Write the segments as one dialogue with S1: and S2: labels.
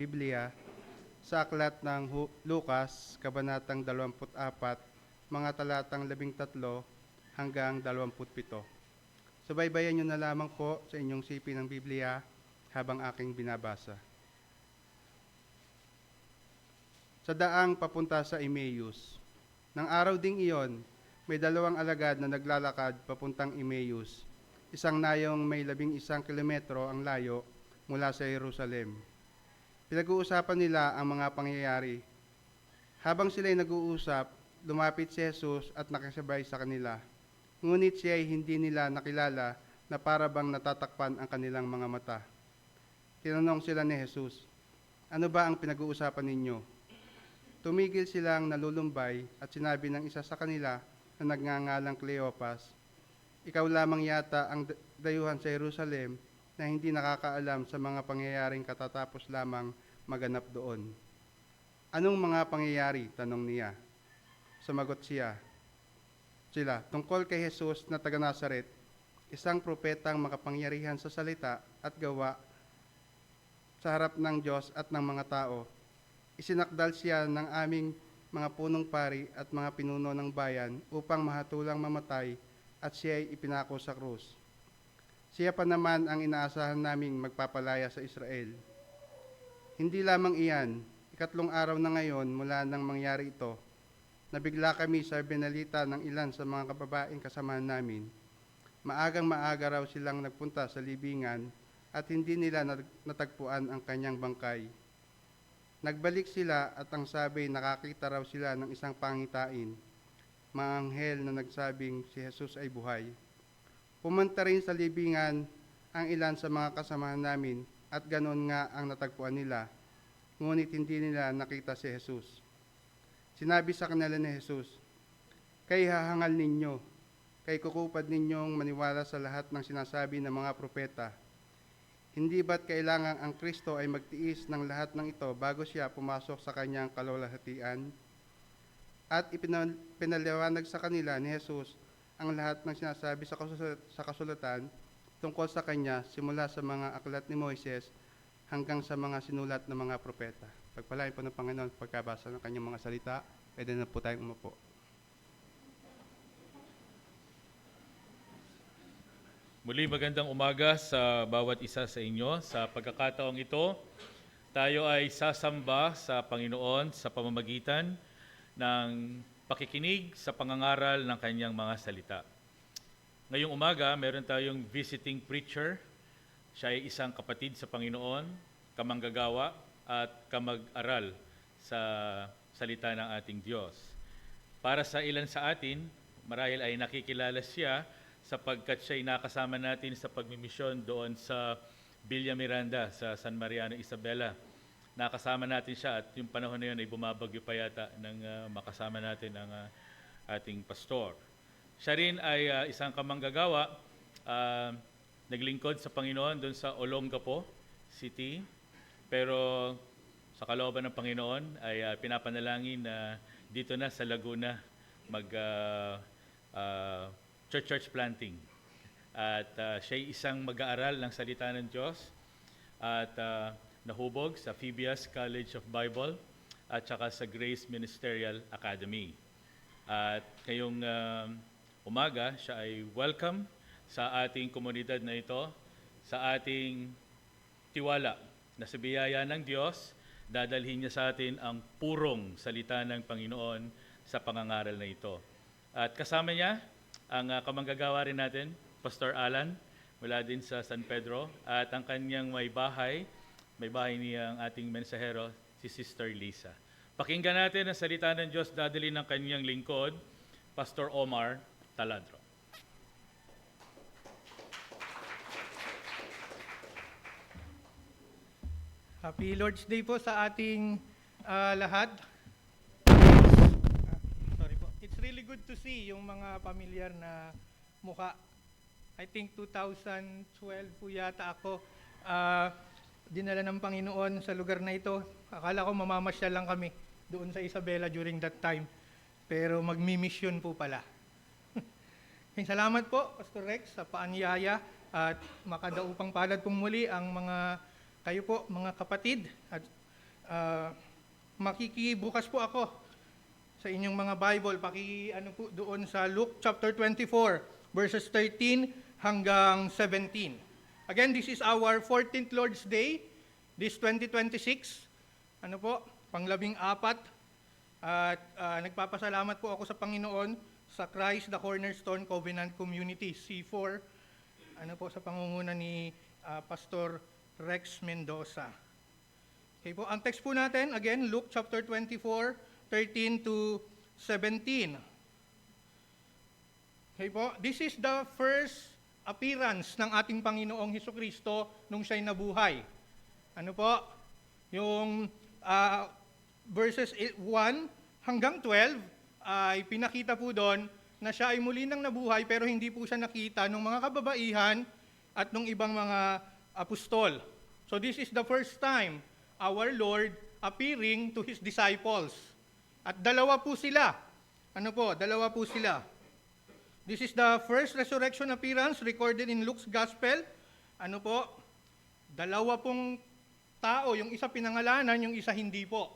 S1: Biblia sa aklat ng Lucas, Kabanatang 24, mga talatang 13 hanggang 27. Subaybayan nyo na lamang po sa inyong sipi ng Biblia habang aking binabasa. Sa daang papunta sa Emmaus. Nang araw ding iyon, may dalawang alagad na naglalakad papuntang Emmaus, isang nayong may 11 kilometro ang layo mula sa Jerusalem. Pinag-uusapan nila ang mga pangyayari. Habang sila'y nag-uusap, lumapit si Jesus at nakisabay sa kanila. Ngunit siya ay hindi nila nakilala na para bang natatakpan ang kanilang mga mata. Tinanong sila ni Jesus, "Ano ba ang pinag-uusapan ninyo?" Tumigil silang nalulumbay at sinabi ng isa sa kanila na nagngangalang Cleopas, "Ikaw lamang yata ang dayuhan sa Jerusalem na hindi nakakaalam sa mga pangyayaring katatapos lamang maganap doon." "Anong mga pangyayari?" tanong niya. Sumagot sila, "Tungkol kay Jesus na taga Nazaret, isang propetang makapangyarihan sa salita at gawa sa harap ng Diyos at ng mga tao. Isinakdal siya ng aming mga punong pari at mga pinuno ng bayan upang mahatulang mamatay at siya ay ipinako sa krus. Siya pa naman ang inaasahan naming magpapalaya sa Israel. Hindi lamang iyan, ikatlong araw na ngayon mula nang mangyari ito, nabigla kami sa binalita ng ilan sa mga kababaeng kasamahan namin. Maagang-maaga raw silang nagpunta sa libingan at hindi nila natagpuan ang kanyang bangkay. Nagbalik sila at ang sabi nakakita raw sila ng isang pangitain, mga anghel na nagsabing si Jesus ay buhay. Pumunta rin sa libingan ang ilan sa mga kasamahan namin at ganon nga ang natagpuan nila, ngunit hindi nila nakita si Jesus. Sinabi sa kanila ni Jesus, "Kay hahangal ninyo, kay kukupad ninyong maniwala sa lahat ng sinasabi ng mga propeta. Hindi ba't kailangan ang Kristo ay magtiis ng lahat ng ito bago siya pumasok sa kanyang kalwalhatian?" At ipinaliwanag sa kanila ni Jesus ang lahat ng sinasabi sa kasulatan tungkol sa kanya simula sa mga aklat ni Moises hanggang sa mga sinulat ng mga propeta. Pagpalain po ng Panginoon pagkabasa ng kanyang mga salita. Pwede na po tayong umupo.
S2: Muli magandang umaga sa bawat isa sa inyo. Sa pagkakataong ito, tayo ay sasamba sa Panginoon sa pamamagitan ng pakikinig sa pangangaral ng kanyang mga salita. Ngayong umaga, meron tayong visiting preacher. Siya ay isang kapatid sa Panginoon, kamanggagawa at kamag-aral sa salita ng ating Diyos. Para sa ilan sa atin, marahil ay nakikilala siya sapagkat siya ay nakasama natin sa pagmimisyon doon sa Villa Miranda sa San Mariano, Isabela. Nakasama natin siya at yung panahon na yun ay bumabagyo pa yata ng makasama natin ang ating pastor. Siya rin ay isang kamanggagawa, naglingkod sa Panginoon doon sa Olongapo City, pero sa kalooban ng Panginoon ay pinapanalangin na dito na sa Laguna mag church planting. At siya ay isang mag-aaral ng salita ng Diyos at nahubog sa Phoebus College of Bible at saka sa Grace Ministerial Academy. At ngayong umaga, siya ay welcome sa ating komunidad na ito, sa ating tiwala na sa biyaya ng Diyos, dadalhin niya sa atin ang purong salita ng Panginoon sa pangangaral na ito. At kasama niya, ang kamanggagawa rin natin, Pastor Alan, mula din sa San Pedro, at ang kanyang may bahay niya ang ating mensahero, si Sister Lisa. Pakinggan natin ang salita ng Diyos dadali ng kanyang lingkod, Pastor Omar Taladro.
S3: Happy Lord's Day po sa ating lahat. Sorry po. It's really good to see yung mga pamilyar na mukha. I think 2012 po yata ako dinala ng Panginoon sa lugar na ito. Akala ko mamamasyal lang kami doon sa Isabela during that time. Pero magmi-mission po pala. Salamat po, Pastor Rex, sa paanyaya at makadaupang palad pong muli ang kayo po, mga kapatid, at makikibukas po ako sa inyong mga Bible, ano po doon sa Luke chapter 24, verses 13 hanggang 17. Again, this is our 14th Lord's Day, this 2026. Ano po, pang-14. At nagpapasalamat po ako sa Panginoon sa Christ the Cornerstone Covenant Community, C4, ano po, sa pangunguna ni Pastor Rex Mendoza. Okay po, ang text po natin, again, Luke chapter 24, 13 to 17. Okay po, this is the first appearance ng ating Panginoong Hesukristo nung siya'y nabuhay. Ano po? Yung verses 1 hanggang 12 ay pinakita po doon na siya ay muli nang nabuhay pero hindi po siya nakita ng mga kababaihan at ng ibang mga apostol. So this is the first time our Lord appearing to His disciples. At dalawa po sila. Ano po? Dalawa po sila. This is the first resurrection appearance recorded in Luke's Gospel. Ano po? Dalawa pong tao, yung isa pinangalanan, yung isa hindi po.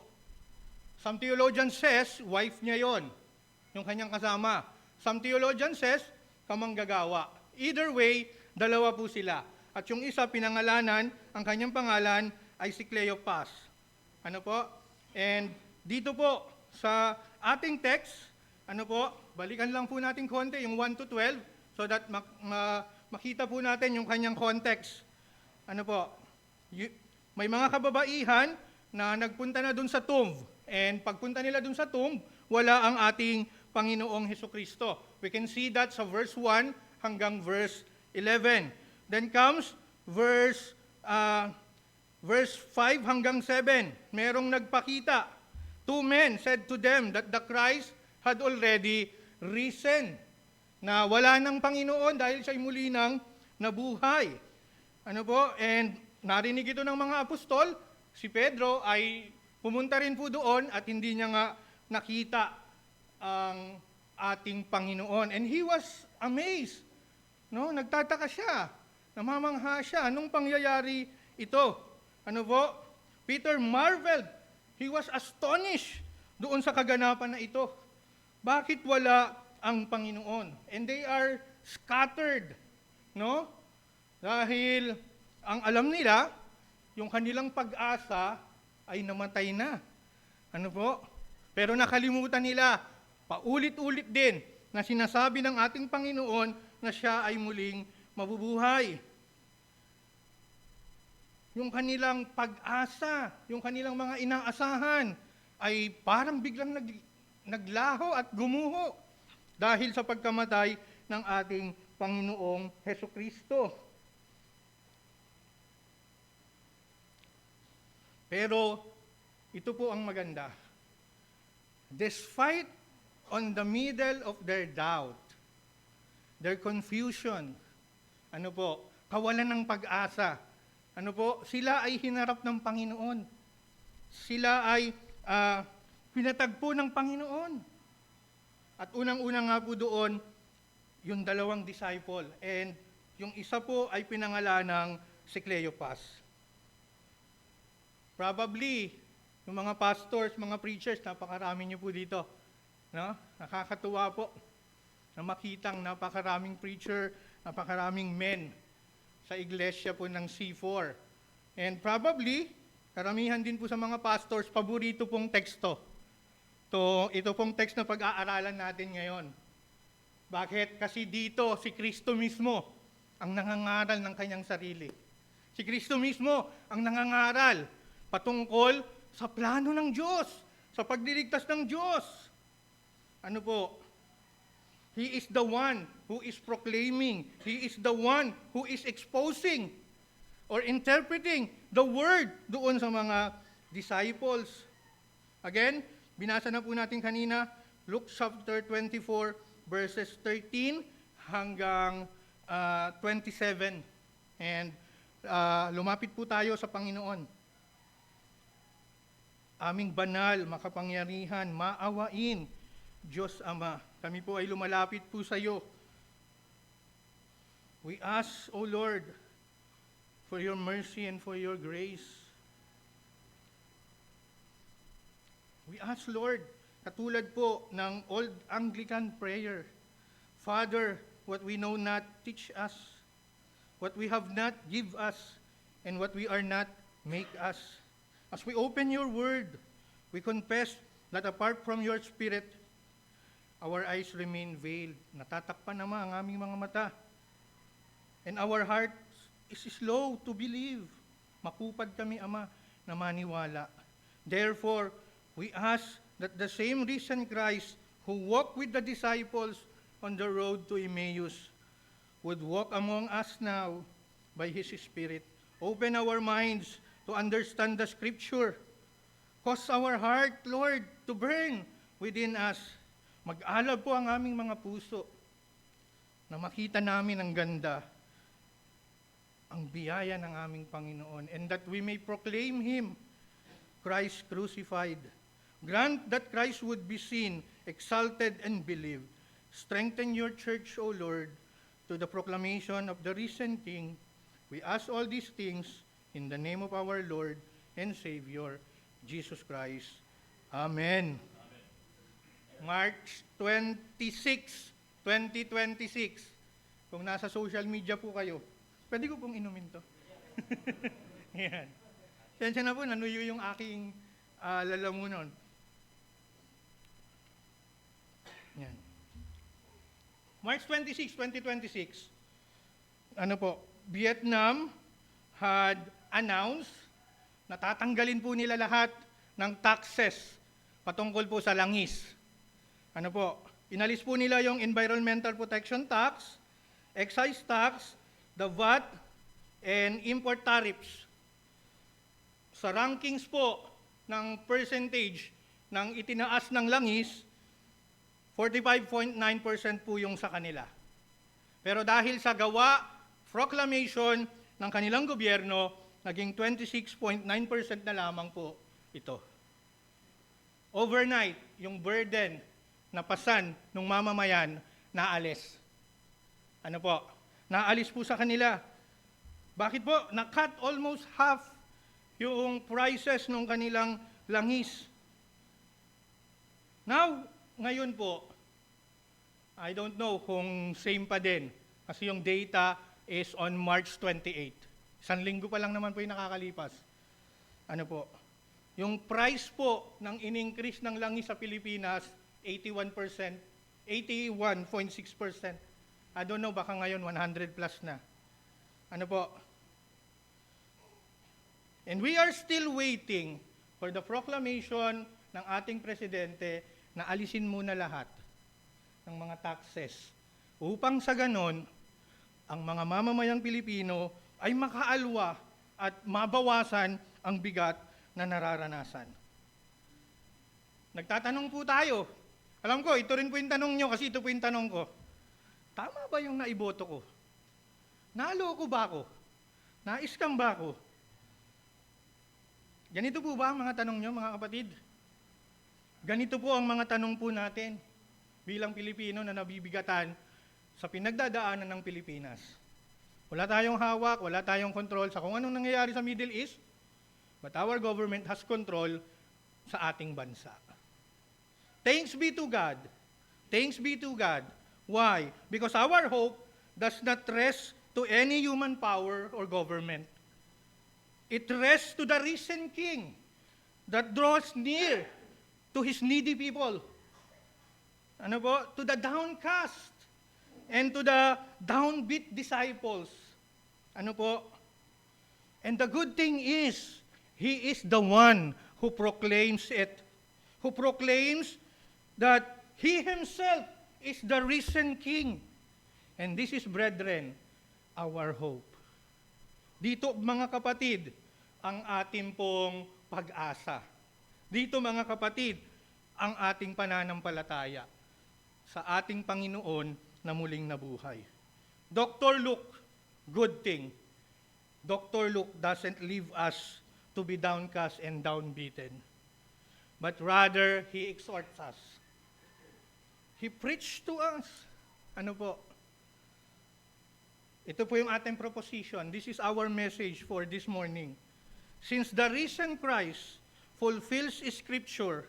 S3: Some theologian says, wife niya yon, yung kanyang kasama. Some theologian says, kamanggagawa. Either way, dalawa po sila. At yung isa pinangalanan, ang kanyang pangalan ay si Cleopas. Ano po? And dito po, sa ating text, ano po, balikan lang po natin konti, yung 1 to 12, so that makita po natin yung kanyang context. Ano po, may mga kababaihan na nagpunta na dun sa tomb, and pagpunta nila dun sa tomb, wala ang ating Panginoong Hesukristo. We can see that sa verse 1 hanggang verse 11. Then comes verse 5 hanggang 7. Merong nagpakita. 2 men said to them that the Christ had already risen. Na wala ng Panginoon dahil siya'y muli nang nabuhay. Ano po? And narinig ito ng mga apostol. Si Pedro ay pumunta rin po doon at hindi niya nga nakita ang ating Panginoon. And he was amazed. No? Nagtataka siya. Namamangha siya. Anong pangyayari ito? Ano po? Peter marveled. He was astonished doon sa kaganapan na ito. Bakit wala ang Panginoon? And they are scattered. No? Dahil ang alam nila, yung kanilang pag-asa ay namatay na. Ano po? Pero nakalimutan nila, paulit-ulit din, na sinasabi ng ating Panginoon na siya ay muling mabubuhay. Yung kanilang pag-asa, yung kanilang mga inaasahan, ay parang biglang naglaho at gumuho dahil sa pagkamatay ng ating Panginoong Hesukristo. Pero ito po ang maganda. Despite on the middle of their doubt, their confusion, ano po, kawalan ng pag-asa, ano po, sila ay hinarap ng Panginoon. Sila ay pinatagpo ng Panginoon. At unang-una nga po doon, yung dalawang disciple. And yung isa po ay pinangalan ng si Cleopas. Probably, yung mga pastors, mga preachers, napakarami niyo po dito. No? Nakakatuwa po na makitang napakaraming preacher, napakaraming men sa iglesia po ng C4. And probably, karamihan din po sa mga pastors, paborito pong teksto. Ito pong text na pag-aaralan natin ngayon. Bakit? Kasi dito, si Kristo mismo ang nangangaral ng kanyang sarili. Si Kristo mismo ang nangangaral patungkol sa plano ng Diyos, sa pagliligtas ng Diyos. Ano po? He is the one who is proclaiming. He is the one who is exposing or interpreting the word doon sa mga disciples. Again, binasa na po natin kanina, Luke chapter 24, verses 13 hanggang 27. And lumapit po tayo sa Panginoon. Aming banal, makapangyarihan, maawain, Diyos Ama, kami po ay lumalapit po sa iyo. We ask, O Lord, for your mercy and for your grace. We ask, Lord, katulad po ng Old Anglican prayer, Father, what we know not, teach us. What we have not, give us. And what we are not, make us. As we open your word, we confess that apart from your Spirit, our eyes remain veiled. Natatakpan naman ang aming mga mata. And our heart is slow to believe. Makupad kami, Ama, na maniwala. Therefore, we ask that the same risen Christ who walked with the disciples on the road to Emmaus would walk among us now by His Spirit. Open our minds to understand the Scripture. Cause our heart, Lord, to burn within us. Mag-alab po ang aming mga puso na makita namin ang ganda, ang biyaya ng aming Panginoon, and that we may proclaim Him, Christ crucified. Grant that Christ would be seen, exalted, and believed. Strengthen your church, O Lord, to the proclamation of the risen King. We ask all these things in the name of our Lord and Savior, Jesus Christ. Amen. March 26, 2026. Kung nasa social media po kayo, pwede ko pong inumin to. Yan. Sensya na po, nanuyo yung aking lalamunon. Yan. March 26, 2026, Vietnam had announced na tatanggalin po nila lahat ng taxes patungkol po sa langis. Inalis po nila yung Environmental Protection Tax, Excise Tax, the VAT, and import tariffs. Sa rankings po ng percentage ng itinaas ng langis, 45.9% po yung sa kanila. Pero dahil sa gawa, proclamation ng kanilang gobyerno, naging 26.9% na lamang po ito. Overnight, yung burden na pasan ng mamamayan, naalis. Naalis po sa kanila. Bakit po? Na-cut almost half yung prices ng kanilang langis. Now, ngayon po, I don't know kung same pa din. Kasi yung data is on March 28. Isang linggo pa lang naman po yung nakakalipas. Yung price po ng in-increase ng langis sa Pilipinas, 81%, 81.6%. I don't know, baka ngayon 100 plus na. And we are still waiting for the proclamation ng ating presidente na alisin muna lahat ng mga taxes upang sa ganon, ang mga mamamayang Pilipino ay makaalwa at mabawasan ang bigat na nararanasan. Nagtatanong po tayo. Alam ko, ito rin po yung tanong nyo kasi ito po yung tanong ko. Tama ba yung naiboto ko? Naloko ba ako? Na-scam ba ako? Ganito po ba ang mga tanong nyo, mga kapatid? Ganito po ang mga tanong po natin bilang Pilipino na nabibigatan sa pinagdadaanan ng Pilipinas. Wala tayong hawak, wala tayong control sa kung anong nangyayari sa Middle East, but our government has control sa ating bansa. Thanks be to God. Thanks be to God. Why? Because our hope does not rest to any human power or government. It rests to the risen King that draws near to His needy people. To the downcast and to the downbeat disciples. And the good thing is, He is the one who proclaims it. Who proclaims that He Himself is the risen King. And this is, brethren, our hope. Dito, mga kapatid, ang ating pong pag-asa. Dito, mga kapatid, ang ating pananampalataya sa ating Panginoon na muling nabuhay. Dr. Luke, good thing. Dr. Luke doesn't leave us to be downcast and downbeaten, but rather, he exhorts us. He preached to us. Ito po yung ating proposition. This is our message for this morning. Since the risen Christ fulfills Scripture,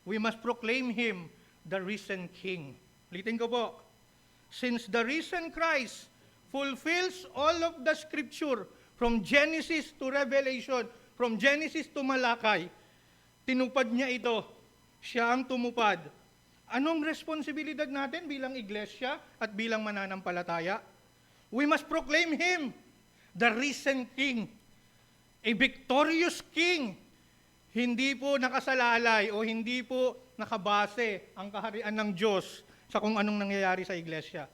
S3: we must proclaim Him, the risen King. Ulitin ko po. Since the risen Christ fulfills all of the Scripture from Genesis to Revelation, from Genesis to Malakay, tinupad niya ito. Siya ang tumupad. Anong responsibilidad natin bilang iglesia at bilang mananampalataya? We must proclaim Him, the risen King, a victorious King. Hindi po nakasalalay o hindi po nakabase ang kaharian ng Diyos sa kung anong nangyayari sa iglesia.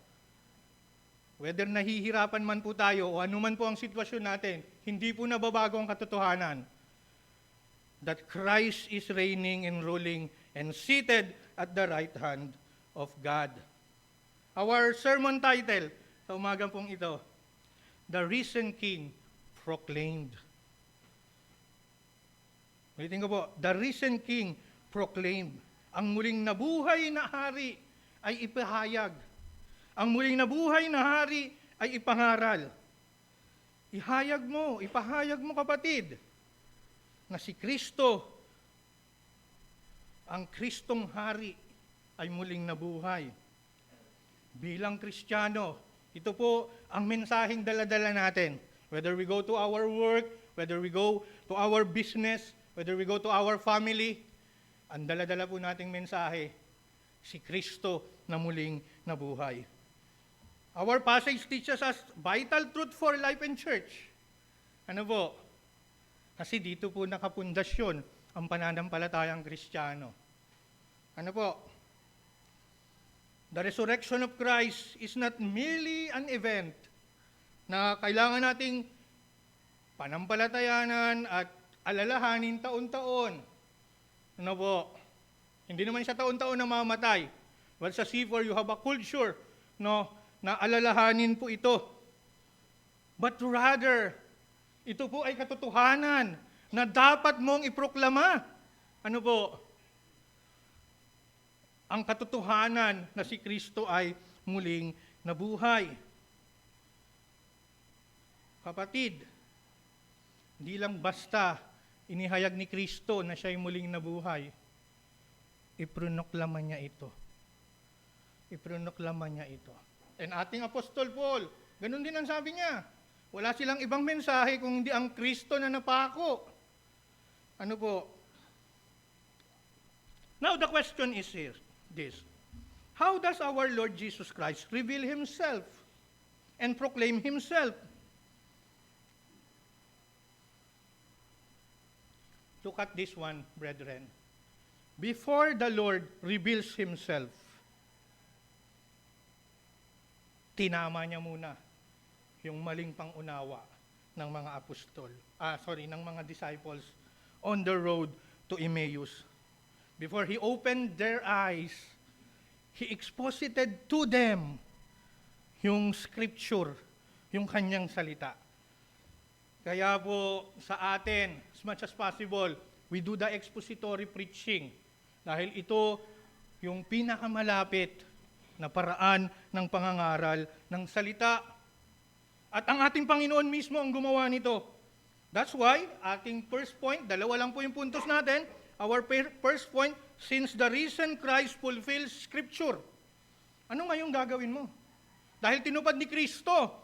S3: Whether nahihirapan man po tayo o anuman po ang sitwasyon natin, hindi po nababago ang katotohanan that Christ is reigning and ruling and seated at the right hand of God. Our sermon title sa umagang pong ito, The Risen King Proclaimed. Ulitin ko po, The Risen King Proclaimed. Ang muling nabuhay na hari ay ipahayag. Ang muling nabuhay na hari ay ipangaral. Ipahayag mo kapatid, na si Kristo, ang Kristong hari, ay muling nabuhay. Bilang Kristiyano, ito po ang mensaheng dala-dala natin. Whether we go to our work, whether we go to our business, whether we go to our family, ang dala-dala po nating mensahe, si Kristo na muling nabuhay. Our passage teaches us vital truth for life and church. Ano po? Kasi dito po nakapundasyon ang pananampalatayang Kristiyano. Ano po? The resurrection of Christ is not merely an event na kailangan nating panampalatayanan at alalahanin taon-taon. Ano po? Hindi naman siya taon-taon na mamatay. Well, sa C4, you have a culture, no, na alalahanin po ito. But rather, ito po ay katotohanan na dapat mong iproklama. Ano po? Ang katotohanan na si Kristo ay muling nabuhay. Kapatid, hindi lang basta inihayag ni Kristo na siya'y muling nabuhay. Ipronoklama niya ito. Ipronoklama niya ito. And ating Apostol Paul, ganun din ang sabi niya. Wala silang ibang mensahe kung hindi ang Kristo na napako. Ano po? Now the question is here, this. How does our Lord Jesus Christ reveal Himself and proclaim Himself? Look at this one, brethren. Before the Lord reveals Himself, tinama niya muna yung maling pangunawa ng mga ng mga disciples on the road to Emmaus. Before He opened their eyes, He exposited to them yung scripture, yung kanyang salita. Kaya po sa atin, as much as possible, we do the expository preaching. Dahil ito yung pinakamalapit na paraan ng pangangaral ng salita. At ang ating Panginoon mismo ang gumawa nito. That's why, ating first point, dalawa lang po yung puntos natin. Our first point, since the risen Christ fulfills Scripture. Ano ngayong gagawin mo? Dahil tinupad ni Kristo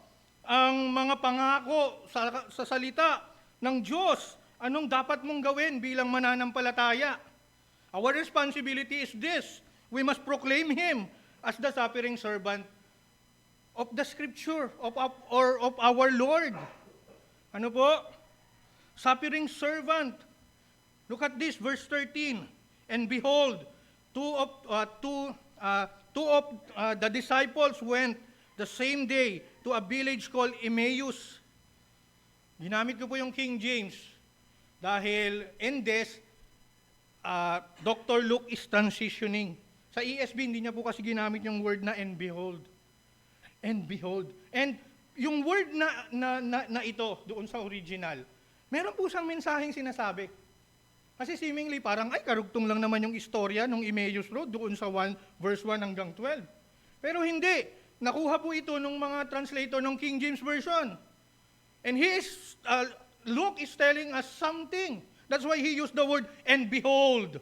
S3: ang mga pangako sa salita ng Diyos. Anong dapat mong gawin bilang mananampalataya? Our responsibility is this. We must proclaim Him as the suffering servant of the Scripture, of our Lord. Ano po? Suffering servant. Look at this, verse 13. And behold, two of the disciples went the same day to a village called Emmaus. Ginamit ko po yung King James dahil in this, Dr. Luke is transitioning. Sa ESV, hindi niya po kasi ginamit yung word na and behold. And behold. And yung word na ito, doon sa original, meron po siyang mensaheng sinasabi. Kasi seemingly parang, karugtong lang naman yung istorya ng Emmaus Road doon sa verse 1 hanggang 12. Pero hindi. Nakuha po ito ng mga translator ng King James Version. And Luke is telling us something. That's why he used the word, and behold.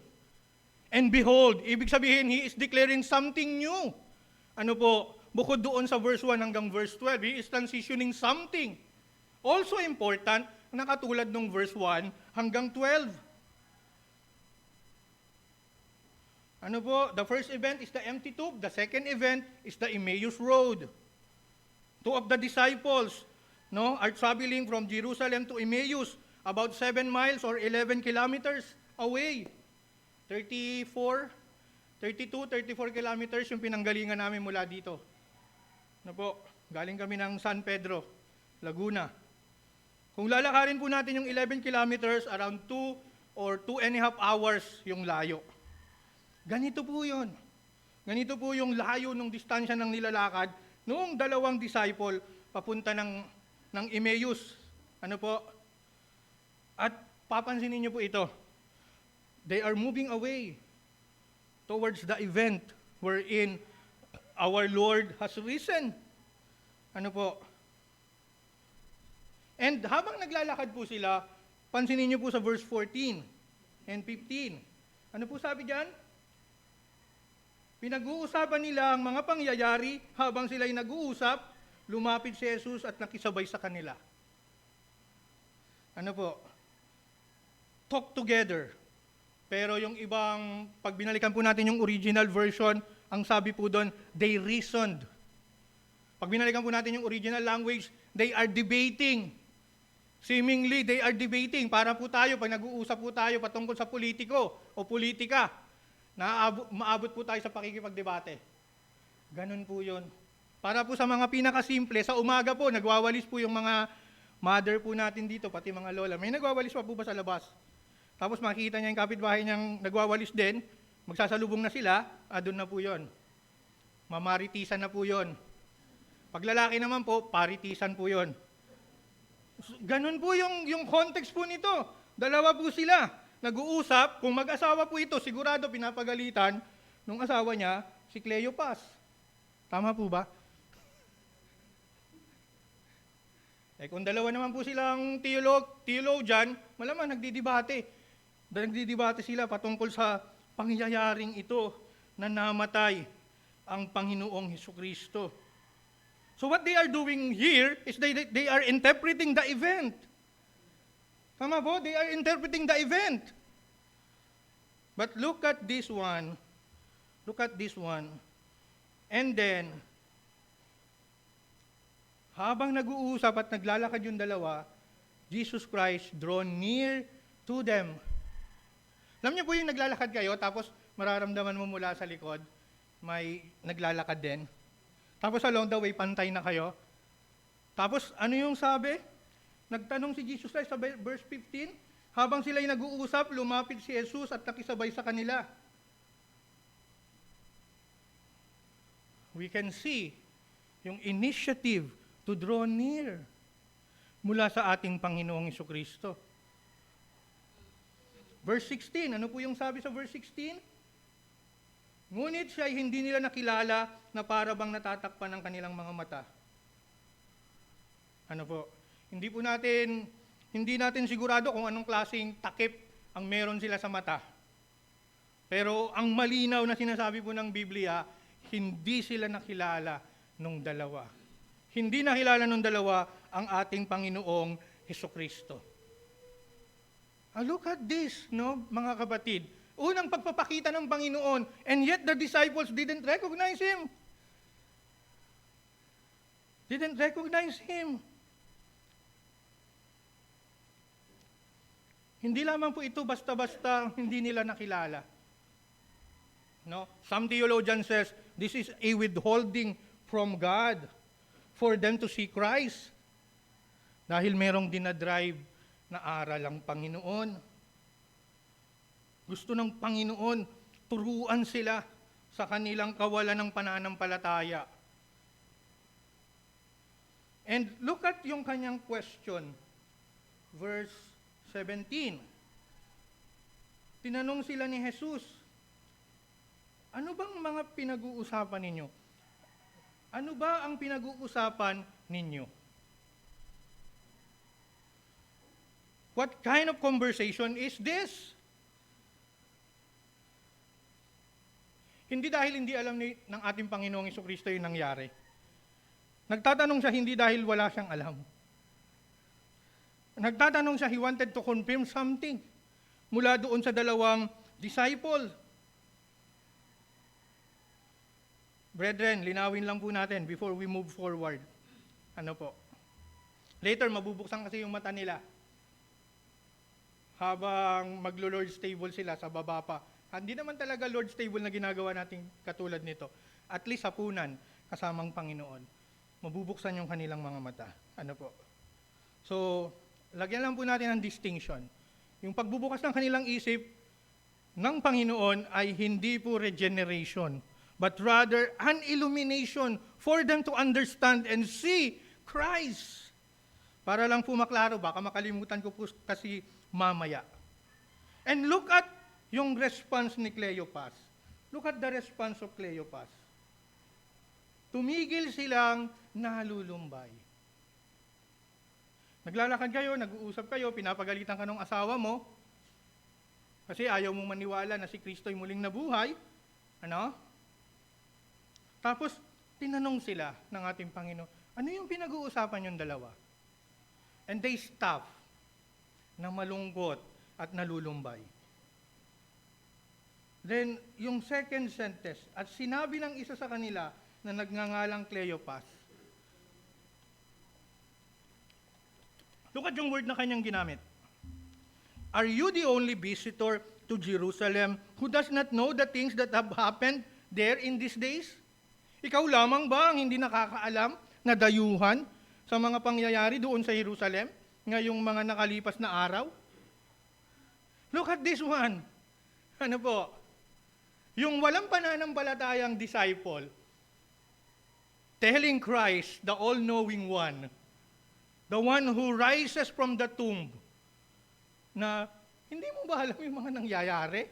S3: And behold, ibig sabihin, He is declaring something new. Ano po, bukod doon sa verse 1 hanggang verse 12, He is transitioning something. Also important, na katulad ng verse 1 hanggang 12. Ano po, the first event is the empty tomb. The second event is the Emmaus Road. Two of the disciples are traveling from Jerusalem to Emmaus, about 7 miles or 11 kilometers away. 32, 34 kilometers yung pinanggalingan namin mula dito. Ano po, galing kami ng San Pedro, Laguna. Kung lalakarin po natin yung 11 kilometers, around 2 or 2.5 hours yung layo. Ganito po yun. Ganito po yung layo ng distansya ng nilalakad noong dalawang disciple papunta ng Emmaus. Ano po? At papansinin niyo po ito. They are moving away towards the event wherein our Lord has risen. Ano po? And habang naglalakad po sila, pansinin niyo po sa verse 14 and 15. Ano po sabi diyan? Pinag-uusapan nila ang mga pangyayari habang sila'y nag-uusap, lumapit si Jesus at nakisabay sa kanila. Ano po? Talk together. Pero yung ibang, pag binalikan po natin yung original version, ang sabi po doon, they reasoned. Pag binalikan po natin yung original language, they are debating. Seemingly, they are debating. Para po tayo, pag nag-uusap po tayo patungkol sa politiko o politika, maabot po tayo sa pakikipagdebate. Ganun po yun. Para po sa mga pinakasimple, sa umaga po, nagwawalis po yung mga mother po natin dito, pati mga lola. May nagwawalis pa po ba sa labas? Tapos makikita niya yung kapitbahay niyang nagwawalis din, magsasalubong na sila, doon na po yun. Mamaritisan na po yun. Pag lalaki naman po, paritisan po yun. Ganun po yung context po nito. Dalawa po sila. Nag-uusap, kung mag-asawa po ito, sigurado pinapagalitan nung asawa niya, si Cleopas. Tama po ba? Kung dalawa naman po silang theologian, malamang nagdidebate. Nagdidebate sila patungkol sa pangyayaring ito na namatay ang Panginoong Hesukristo. So what they are doing here is they are interpreting the event. Tama po? They are interpreting the event. But look at this one. Look at this one. And then, habang nag-uusap at naglalakad yung dalawa, Jesus Christ drawn near to them. Alam niyo po yung naglalakad kayo, tapos mararamdaman mo mula sa likod, may naglalakad din. Tapos along the way, pantay na kayo. Tapos ano yung sabi? Nagtanong si Jesus Christ sa verse 15, habang sila'y nag-uusap, lumapit si Jesus at nakisabay sa kanila. We can see yung initiative to draw near mula sa ating Panginoong Hesukristo. Verse 16, ano po yung sabi sa verse 16? Ngunit siya ay hindi nila nakilala na para bang natatakpan ng kanilang mga mata. Ano po? Hindi natin sigurado kung anong klaseng takip ang meron sila sa mata. Pero ang malinaw na sinasabi po ng Biblia, hindi sila nakilala nung dalawa. Hindi nakilala nung dalawa ang ating Panginoong Hesukristo. Look at this, mga kapatid. Unang pagpapakita ng Panginoon, and yet the disciples didn't recognize Him. Didn't recognize Him. Hindi lamang po ito basta-basta hindi nila nakilala. Some theologian says, this is a withholding from God for them to see Christ. Dahil merong dinadrive na aral ang Panginoon. Gusto ng Panginoon, turuan sila sa kanilang kawalan ng pananampalataya. And look at yung kanyang question, verse 17. Tinanong sila ni Jesus, ano bang mga pinag-uusapan ninyo? Ano ba ang pinag-uusapan ninyo? What kind of conversation is this? Hindi dahil hindi alam ng ating Panginoong Jesucristo yung nangyari. Nagtatanong siya hindi dahil wala siyang alam. Nagtatanong siya, he wanted to confirm something mula doon sa dalawang disciple. Brethren, linawin lang po natin before we move forward. Ano po? Later, mabubuksan kasi yung mata nila. Habang maglo-Lord's table sila sa baba pa. Hindi naman talaga Lord's table na ginagawa natin katulad nito. At least hapunan kasamang Panginoon. Mabubuksan yung kanilang mga mata. Ano po? So, lagyan lang po natin ng distinction. Yung pagbubukas ng kanilang isip ng Panginoon ay hindi po regeneration, but rather an illumination for them to understand and see Christ. Para lang po maklaro, baka makalimutan ko po kasi mamaya. And look at yung response ni Cleopas. Look at the response of Cleopas. Tumigil silang nalulumbay. Naglalakad kayo, nag-uusap kayo, pinapagalitan ka ng asawa mo, kasi ayaw mong maniwala na si Kristo ay muling nabuhay. Ano? Tapos, tinanong sila ng ating Panginoon, ano yung pinag-uusapan yung dalawa? And they stop na malungkot at nalulumbay. Then, yung second sentence, at sinabi ng isa sa kanila na nagngangalang Cleopas. Look at yung word na kanyang ginamit. Are you the only visitor to Jerusalem who does not know the things that have happened there in these days? Ikaw lamang ba ang hindi nakakaalam na dayuhan sa mga pangyayari doon sa Jerusalem ngayong mga nakalipas na araw? Look at this one. Ano po? Yung walang pananampalatayang disciple telling Christ, the all-knowing one, the one who rises from the tomb, na hindi mo ba alam yung mga nangyayari?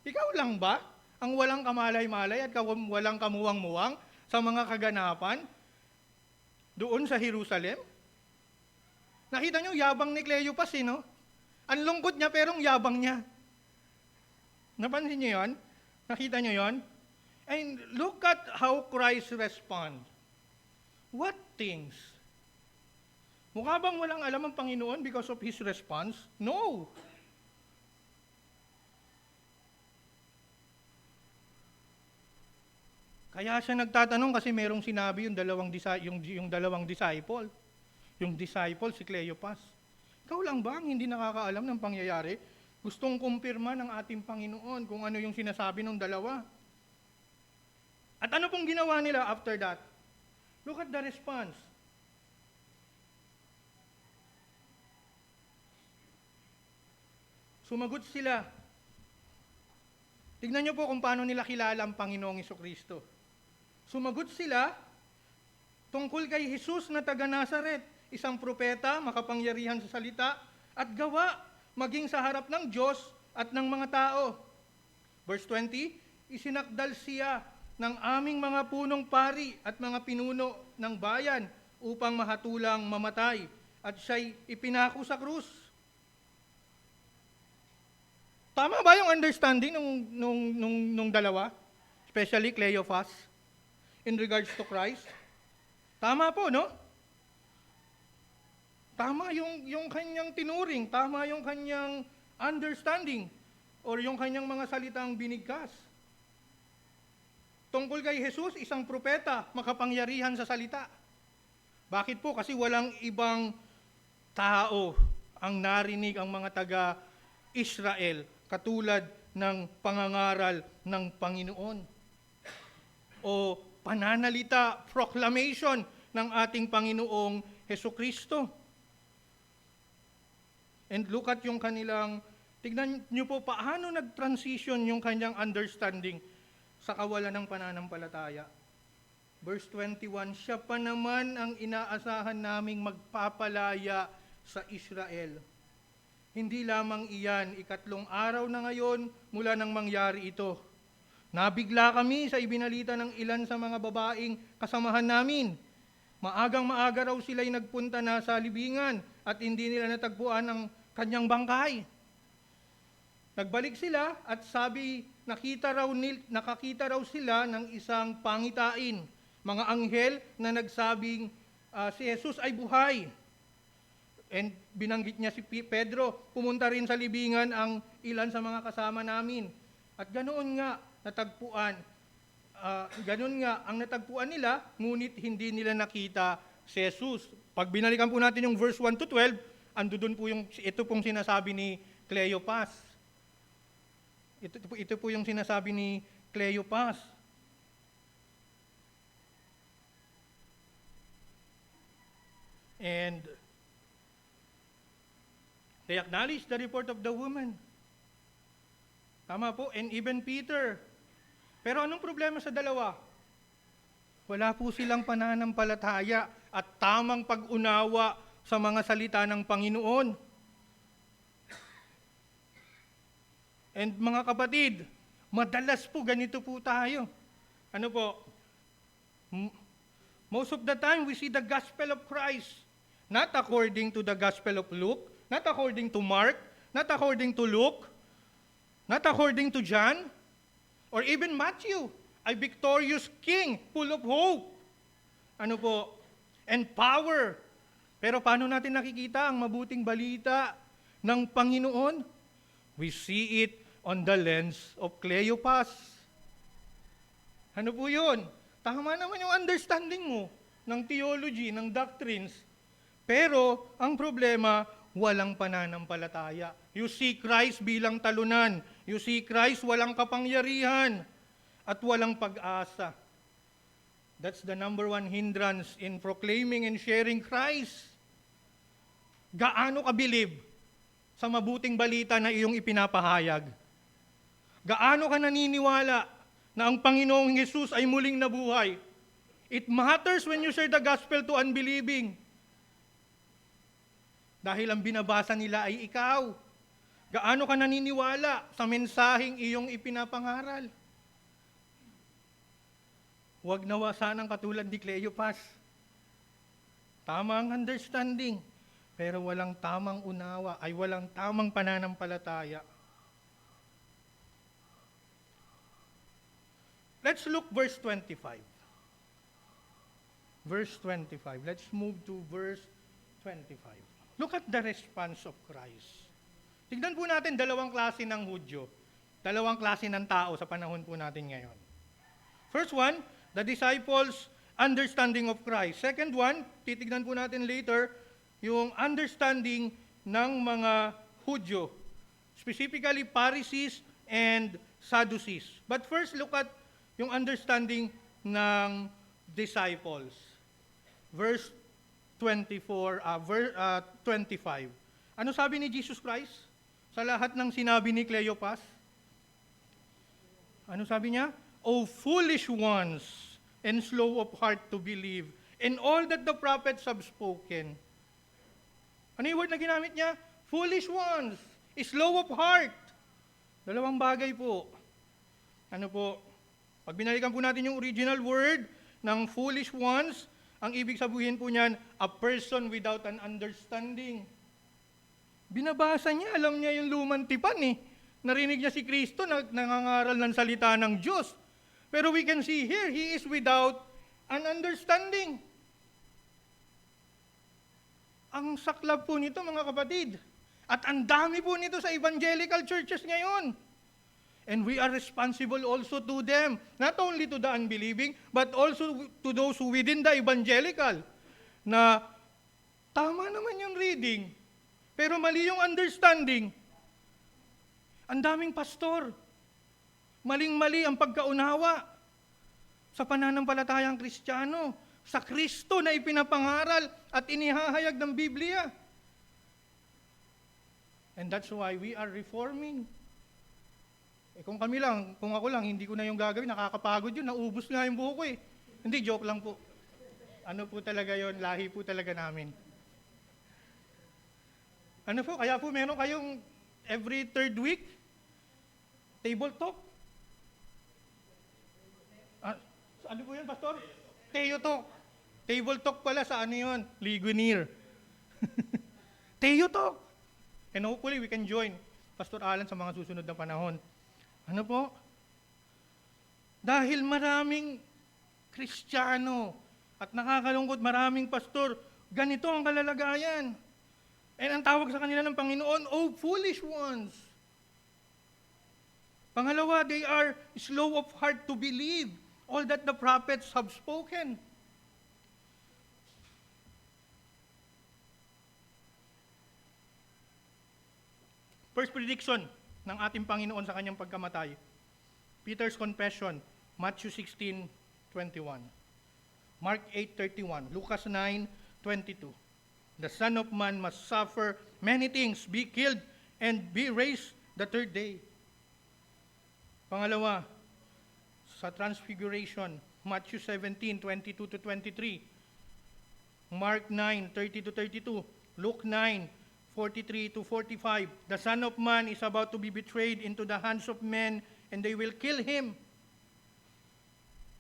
S3: Ikaw lang ba ang walang kamalay-malay at walang kamuwang-muwang sa mga kaganapan doon sa Jerusalem? Nakita nyo, yabang ni Cleopas, no? Ang lungkot niya, pero ang yabang niya. Napansin niyo yon? Nakita niyo yon? And look at how Christ responds. What things? Mukha bang walang alam ang Panginoon because of His response? No. Kaya siya nagtatanong kasi merong sinabi yung dalawang disciple. Yung disciple, si Cleopas. Ikaw lang ba ang hindi nakakaalam ng pangyayari? Gustong kumpirma ng ating Panginoon kung ano yung sinasabi ng dalawa. At ano pong ginawa nila after that? Look at the response. Sumagot sila. Tignan niyo po kung paano nila kilala ang Panginoong Jesucristo. Sumagot sila tungkol kay Jesus na taga Nazaret, isang propeta, makapangyarihan sa salita, at gawa, maging sa harap ng Diyos at ng mga tao. Verse 20, isinakdal siya ng aming mga punong pari at mga pinuno ng bayan upang mahatulang mamatay, at siya'y ipinako sa krus. Tama ba yung understanding nung dalawa? Especially Cleopas, in regards to Christ? Tama po, no? Tama yung kanyang tinuring, tama yung kanyang understanding, or yung kanyang mga salitang binigkas. Tungkol kay Jesus, isang propeta, makapangyarihan sa salita. Bakit po? Kasi walang ibang tao ang narinig ang mga taga-Israel katulad ng pangangaral ng Panginoon o pananalita, proclamation ng ating Panginoong Hesukristo. And look at yung kanilang, tignan nyo po paano nag-transition yung kanyang understanding sa kawalan ng pananampalataya. Verse 21, siya pa naman ang inaasahan naming magpapalaya sa Israel. Hindi lamang iyan, 3 araw na ngayon mula nang mangyari ito. Nabigla kami sa ibinalita ng ilan sa mga babaeng kasamahan namin. Maagang-maaga raw sila'y nagpunta na sa libingan at hindi nila natagpuan ang kanyang bangkay. Nagbalik sila at sabi, nakakita raw sila ng isang pangitain, mga anghel na nagsabing si Jesus ay buhay. And binanggit niya si Pedro, pumunta rin sa libingan ang ilan sa mga kasama namin. At ganoon nga ang natagpuan nila, ngunit hindi nila nakita si Jesus. Pag binalikan po natin yung verse 1 to 12, ando doon po ito pong sinasabi ni Cleopas. Ito po yung sinasabi ni Cleopas. And they acknowledge the report of the woman. Tama po, and even Peter. Pero anong problema sa dalawa? Wala po silang pananampalataya at tamang pag-unawa sa mga salita ng Panginoon. And mga kapatid, madalas po ganito po tayo. Ano po? Most of the time, we see the gospel of Christ. Not according to the gospel of Luke, not according to Mark, not according to Luke, not according to John, or even Matthew, a victorious king, full of hope. Ano po? And power. Pero paano natin nakikita ang mabuting balita ng Panginoon? We see it on the lens of Cleopas. Ano po yun? Tama naman yung understanding mo ng theology, ng doctrines. Pero ang problema, walang pananampalataya. You see Christ bilang talunan. You see Christ walang kapangyarihan at walang pag-asa. That's the number one hindrance in proclaiming and sharing Christ. Gaano ka believe sa mabuting balita na iyong ipinapahayag? Gaano ka naniniwala na ang Panginoong Jesus ay muling nabuhay? It matters when you share the gospel to unbelieving. Dahil ang binabasa nila ay ikaw. Gaano ka naniniwala sa mensaheng iyong ipinapangaral? Huwag nawa sanang katulad ni Cleopas. Tama ang understanding, pero walang tamang unawa, ay walang tamang pananampalataya. Let's look verse 25. Verse 25. Let's move to verse 25. Look at the response of Christ. Tignan po natin dalawang klase ng Hudyo. Dalawang klase ng tao sa panahon po natin ngayon. First one, the disciples' understanding of Christ. Second one, titignan po natin later, yung understanding ng mga Hudyo. Specifically, Pharisees and Sadducees. But first, look at yung understanding ng disciples. Verse 25. Ano sabi ni Jesus Christ sa lahat ng sinabi ni Cleopas? Ano sabi niya? O foolish ones, and slow of heart to believe, in all that the prophets have spoken. Ano yung word na ginamit niya? Foolish ones, slow of heart. Dalawang bagay po. Ano po? Pag binalikan po natin yung original word ng foolish ones, ang ibig sabihin po niyan, a person without an understanding. Binabasa niya, alam niya yung lumang tipan eh. Narinig niya si Kristo na nangangaral ng salita ng Diyos. Pero we can see here, he is without an understanding. Ang saklab po nito mga kapatid. At ang dami po nito sa evangelical churches ngayon. And we are responsible also to them, not only to the unbelieving, but also to those who within the evangelical, na tama naman yung reading, pero mali yung understanding. Ang daming pastor, maling-mali ang pagkaunawa sa pananampalatayang Kristiyano, sa Kristo na ipinapangaral at inihahayag ng Biblia. And that's why we are reforming. Kung ako lang, hindi ko na yung gagawin, nakakapagod yun, naubos nga yung buho ko eh. Hindi, joke lang po. Ano po talaga yon, lahi po talaga namin. Ano po, kaya po meron kayong every third week, table talk. Ano po yun, Pastor? Teo talk. Table talk pala sa ano yun? Ligonier. Teo talk. And hopefully we can join. Pastor Alan, sa mga susunod na panahon. Ano po? Dahil maraming Kristiyano at nakakalungkot, maraming pastor, ganito ang kalalagayan. And ang tawag sa kanila ng Panginoon, "Oh, foolish ones." Pangalawa, they are slow of heart to believe all that the prophets have spoken. First prediction ng ating Panginoon sa kanyang pagkamatay. Peter's confession, Matthew 16:21. Mark 8:31, Lucas 9:22. The Son of Man must suffer many things, be killed, and be raised the third day. Pangalawa, sa Transfiguration, Matthew 17:22-23, Mark 9:30-32, Luke 9:43-45. The Son of Man is about to be betrayed into the hands of men, and they will kill him.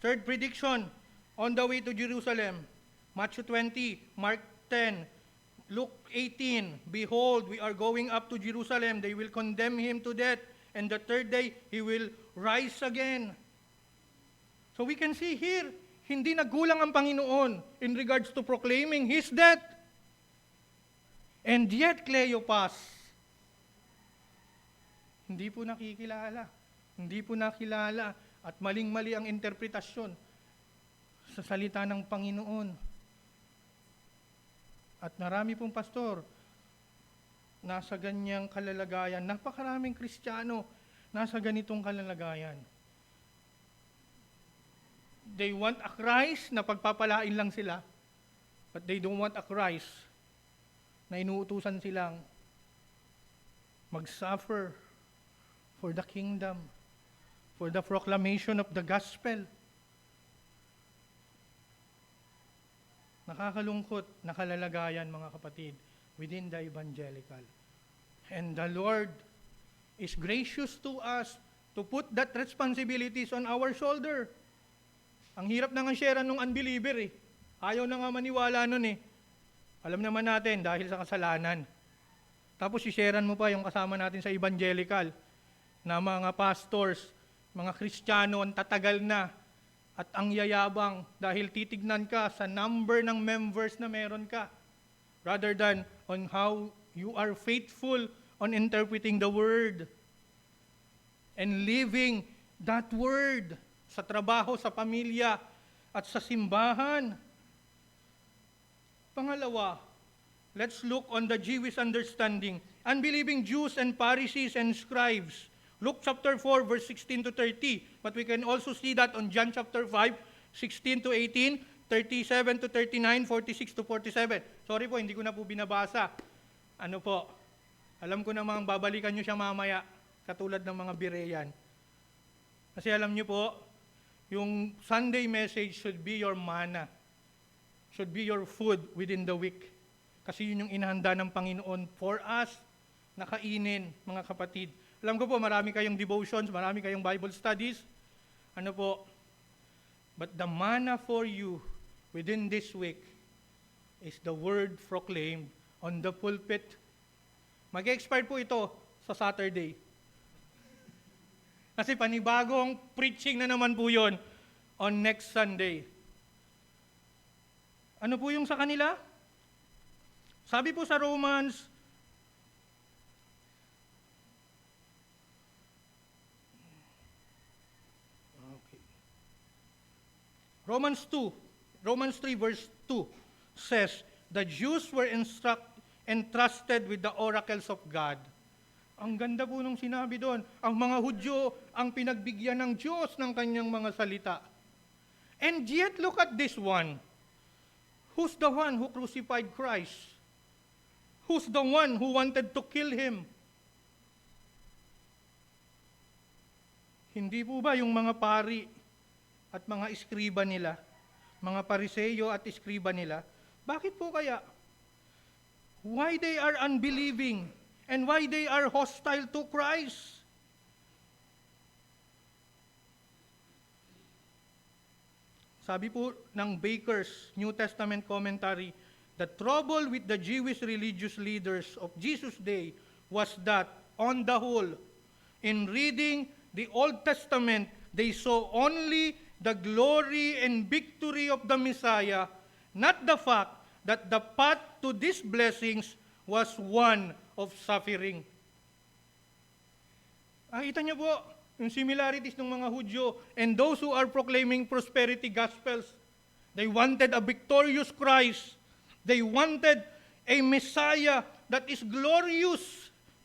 S3: Third prediction, on the way to Jerusalem, Matthew 20, Mark 10, Luke 18, behold, we are going up to Jerusalem. They will condemn him to death, and the third day, he will rise again. So we can see here, hindi nagkulang ang Panginoon in regards to proclaiming his death. And yet, Cleopas, hindi po nakikilala. Hindi po nakilala at maling-mali ang interpretasyon sa salita ng Panginoon. At marami pong pastor nasa ganyang kalalagayan. Napakaraming Kristiyano nasa ganitong kalalagayan. They want a Christ na pagpapalain lang sila, but they don't want a Christ na inuutusan silang mag-suffer for the kingdom, for the proclamation of the gospel. Nakakalungkot na kalalagayan, mga kapatid, within the evangelical. And the Lord is gracious to us to put that responsibilities on our shoulder. Ang hirap na nga share ng unbeliever eh. Ayaw na nga maniwala nun eh. Alam naman natin dahil sa kasalanan. Tapos i-sharean mo pa yung kasama natin sa evangelical na mga pastors, mga Kristiyano, ang tatagal na at ang yayabang dahil titignan ka sa number ng members na meron ka rather than on how you are faithful on interpreting the word and living that word sa trabaho, sa pamilya, at sa simbahan. Pangalawa, let's look on the Jewish understanding. Unbelieving Jews and Pharisees and scribes. Luke chapter 4, verse 16-30. But we can also see that on John chapter 5, 16-18, 37-39, 46-47. Sorry po, hindi ko na po binabasa. Ano po, alam ko namang babalikan nyo siya mamaya, katulad ng mga Berean. Kasi alam nyo po, yung Sunday message should be your manna. Should be your food within the week. Kasi yun yung inahanda ng Panginoon for us na kainin, mga kapatid. Alam ko po, marami kayong devotions, marami kayong Bible studies. Ano po? But the manna for you within this week is the word proclaimed on the pulpit. Mag-expire po ito sa Saturday. Kasi panibagong preaching na naman po yun on next Sunday. Ano po yung sa kanila? Sabi po sa Romans, Romans 3 verse 2 says, the Jews were entrusted with the oracles of God. Ang ganda po nung sinabi doon. Ang mga Hudyo ang pinagbigyan ng Diyos ng kanyang mga salita. And yet, look at this one. Who's the one who crucified Christ? Who's the one who wanted to kill Him? Hindi po ba yung mga pari at mga iskriba nila, mga pariseyo at iskriba nila? Bakit po kaya? Why they are unbelieving? And why they are hostile to Christ? Sabi po ng Baker's New Testament commentary, the trouble with the Jewish religious leaders of Jesus' day was that on the whole, in reading the Old Testament, they saw only the glory and victory of the Messiah, not the fact that the path to these blessings was one of suffering. Kita niyo po yung similarities ng mga Hudyo and those who are proclaiming prosperity gospels. They wanted a victorious Christ. They wanted a Messiah that is glorious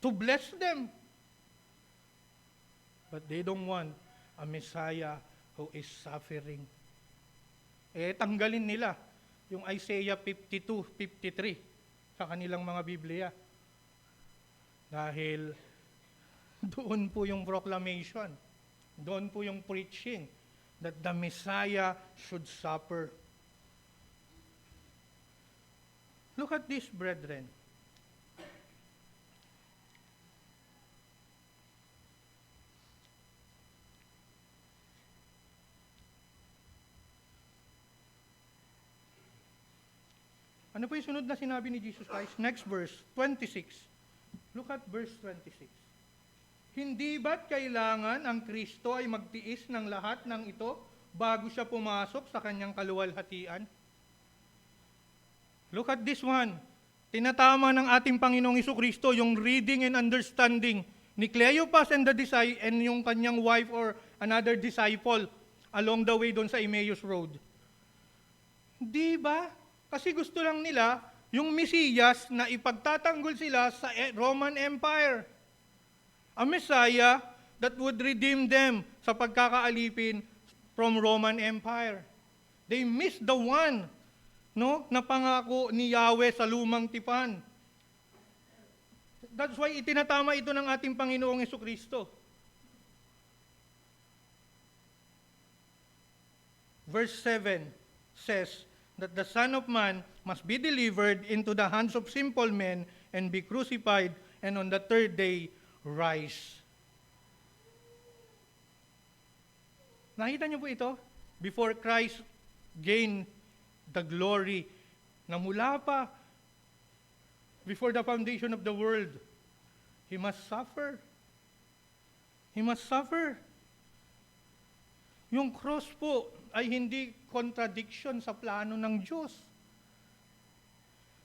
S3: to bless them. But they don't want a Messiah who is suffering. Tanggalin nila yung Isaiah 52, 53 sa kanilang mga Biblia. Dahil doon po yung proclamation, doon po yung preaching that the Messiah should suffer. Look at this, brethren. Ano po yung sunod na sinabi ni Jesus Christ? Next verse, 26. Look at verse 26. Hindi ba't kailangan ang Kristo ay magtiis ng lahat ng ito bago siya pumasok sa kanyang kaluwalhatian? Look at this one. Tinatama ng ating Panginoong Jesucristo yung reading and understanding ni Cleopas and yung kanyang wife or another disciple along the way doon sa Emmaus Road. Di ba? Kasi gusto lang nila yung Mesiyas na ipagtatanggol sila sa Roman Empire. A Messiah that would redeem them sa pagkakaalipin from Roman Empire. They missed the one, na pangako ni Yahweh sa lumang tipan. That's why itinatama ito ng ating Panginoong Jesucristo. Verse 7 says that the Son of Man must be delivered into the hands of simple men and be crucified, and on the third day rise. Nakita niyo po ito? Before Christ gained the glory na mula pa before the foundation of the world, He must suffer. He must suffer. Yung cross po ay hindi contradiction sa plano ng Diyos.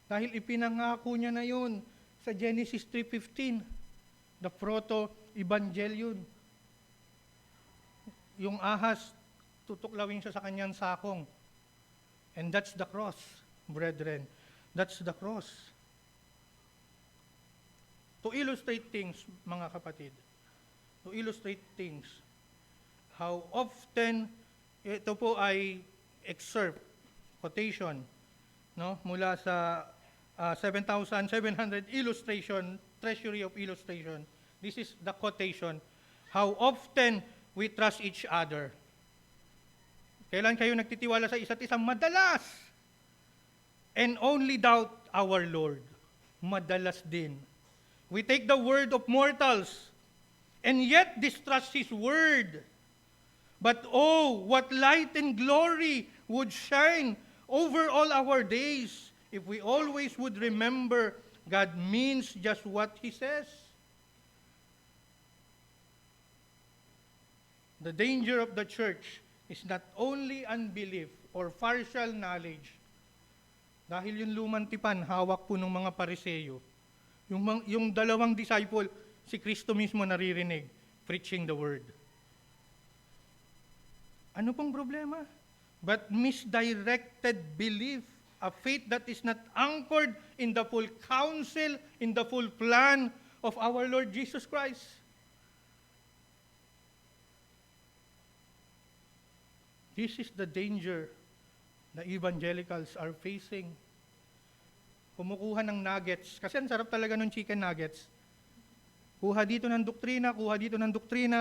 S3: Dahil ipinangako niya na yun sa Genesis 3:15, the proto-evangelion. Yung ahas, tutuklawin siya sa kanyang sakong. And that's the cross, brethren. That's the cross. To illustrate things, mga kapatid, to illustrate things, how often, ito po ay excerpt, quotation, mula sa 7,700 illustration, treasury of illustration. This is the quotation. How often we trust each other. Kailan kayo nagtitiwala sa isa't isa? Madalas. And only doubt our Lord. Madalas din. We take the word of mortals and yet distrust His word. But oh, what light and glory would shine over all our days if we always would remember God means just what He says. The danger of the church is not only unbelief or partial knowledge. Dahil yung lumang tipan, hawak po ng mga Pariseyo. Yung dalawang disciple, si Kristo mismo naririnig, preaching the word. Ano pong problema? But misdirected belief, a faith that is not anchored in the full counsel, in the full plan of our Lord Jesus Christ. This is the danger na evangelicals are facing. Kumukuha ng nuggets, kasi ang sarap talaga ng chicken nuggets. Kuha dito ng doktrina,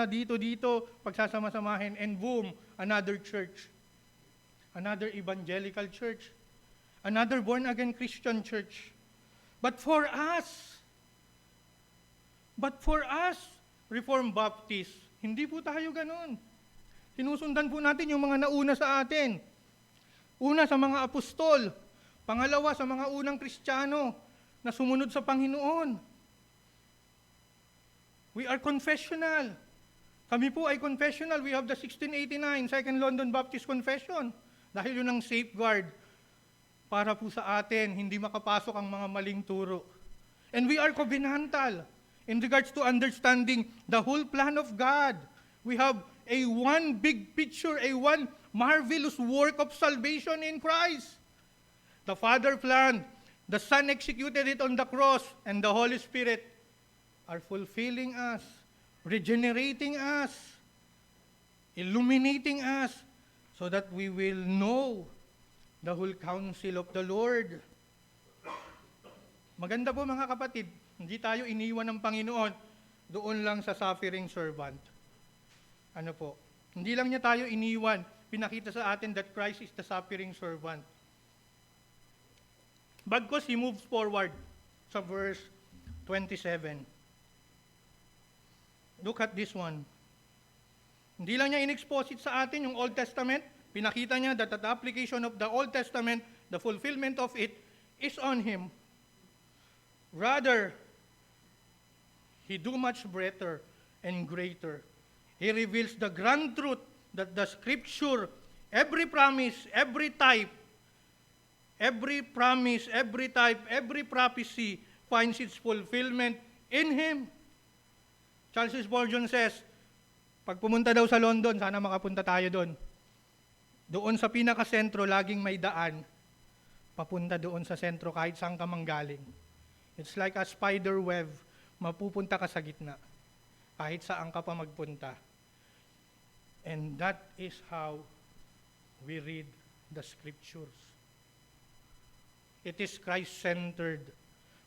S3: dito, pagsasama-samahin, and boom, another church. Another evangelical church. Another born-again Christian church. But for us, Reformed Baptists, hindi po tayo ganun. Sinusundan po natin yung mga nauna sa atin. Una sa mga apostol. Pangalawa sa mga unang Kristiyano na sumunod sa Panginoon. We are confessional. Kami po ay confessional. We have the 1689 Second London Baptist Confession. Dahil yun ang safeguard para po sa atin, hindi makapasok ang mga maling turo. And we are covenantal in regards to understanding the whole plan of God. We have a one big picture, a one marvelous work of salvation in Christ. The Father planned, the Son executed it on the cross, and the Holy Spirit are fulfilling us, regenerating us, illuminating us, so that we will know the whole counsel of the Lord. Maganda po mga kapatid, hindi tayo iniwan ng Panginoon doon lang sa suffering servant. Ano po? Hindi lang niya tayo iniwan, pinakita sa atin that Christ is the suffering servant. Bagkus, he moves forward sa verse 27. Look at this one. Hindi lang niya in-exposit sa atin yung Old Testament, pinakita niya that the application of the Old Testament, the fulfillment of it, is on him. Rather, he do much better and greater. He reveals the grand truth that the Scripture, every promise, every type, every promise, every type, every prophecy finds its fulfillment in Him. Charles Spurgeon says, pag pumunta daw sa London, sana makapunta tayo doon. Doon sa pinaka-sentro, laging may daan, papunta doon sa sentro kahit saan ka manggaling. It's like a spider web, mapupunta ka sa gitna, kahit saan ka pa magpunta. And that is how we read the Scriptures. It is Christ-centered.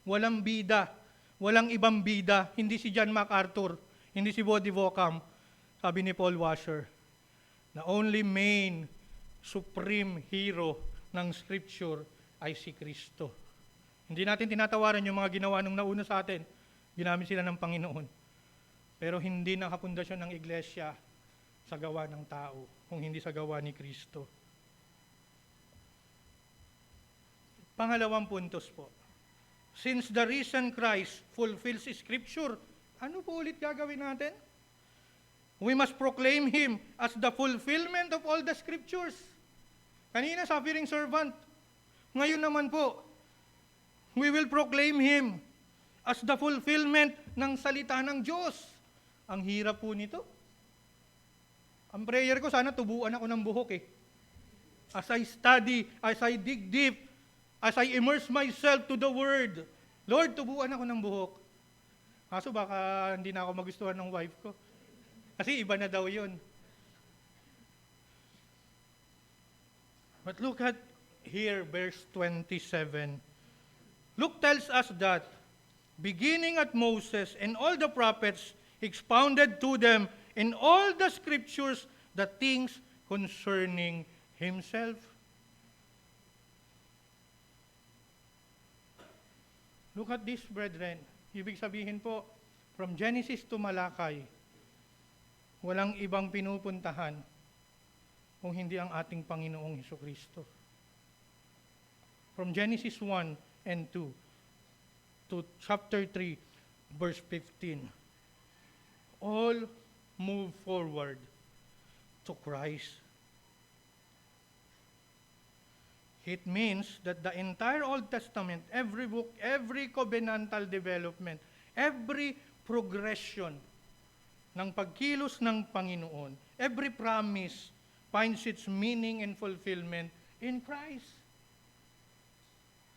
S3: Walang bida, walang ibang bida, hindi si John MacArthur, hindi si Bodhi Vocam, sabi ni Paul Washer. The only main, supreme hero ng Scripture ay si Kristo. Hindi natin tinatawaran yung mga ginawa nung nauna sa atin. Ginamit sila ng Panginoon. Pero hindi nakapundasyon ng iglesia sa gawa ng tao, kung hindi sa gawa ni Kristo. Pangalawang puntos po. Since the risen Christ fulfills Scripture, ano po ulit gagawin natin? We must proclaim Him as the fulfillment of all the Scriptures. Kanina, suffering servant. Ngayon naman po, we will proclaim Him as the fulfillment ng salita ng Diyos. Ang hirap po nito. Ang prayer ko, sana tubuan ako ng buhok eh. As I study, as I dig deep, as I immerse myself to the Word, Lord, tubuan ako ng buhok. Kaso baka hindi na ako magustuhan ng wife ko. Kasi iba na daw yun. But look at here, verse 27. Luke tells us that, beginning at Moses and all the prophets, expounded to them in all the Scriptures the things concerning Himself. Look at this, brethren. Ibig sabihin po, from Genesis to Malakay, walang ibang pinupuntahan kung hindi ang ating Panginoong Hesukristo. From Genesis 1 and 2 to chapter 3, verse 15, all move forward to Christ. It means that the entire Old Testament, every book, every covenantal development, every progression ng pagkilos ng Panginoon, every promise finds its meaning and fulfillment in Christ.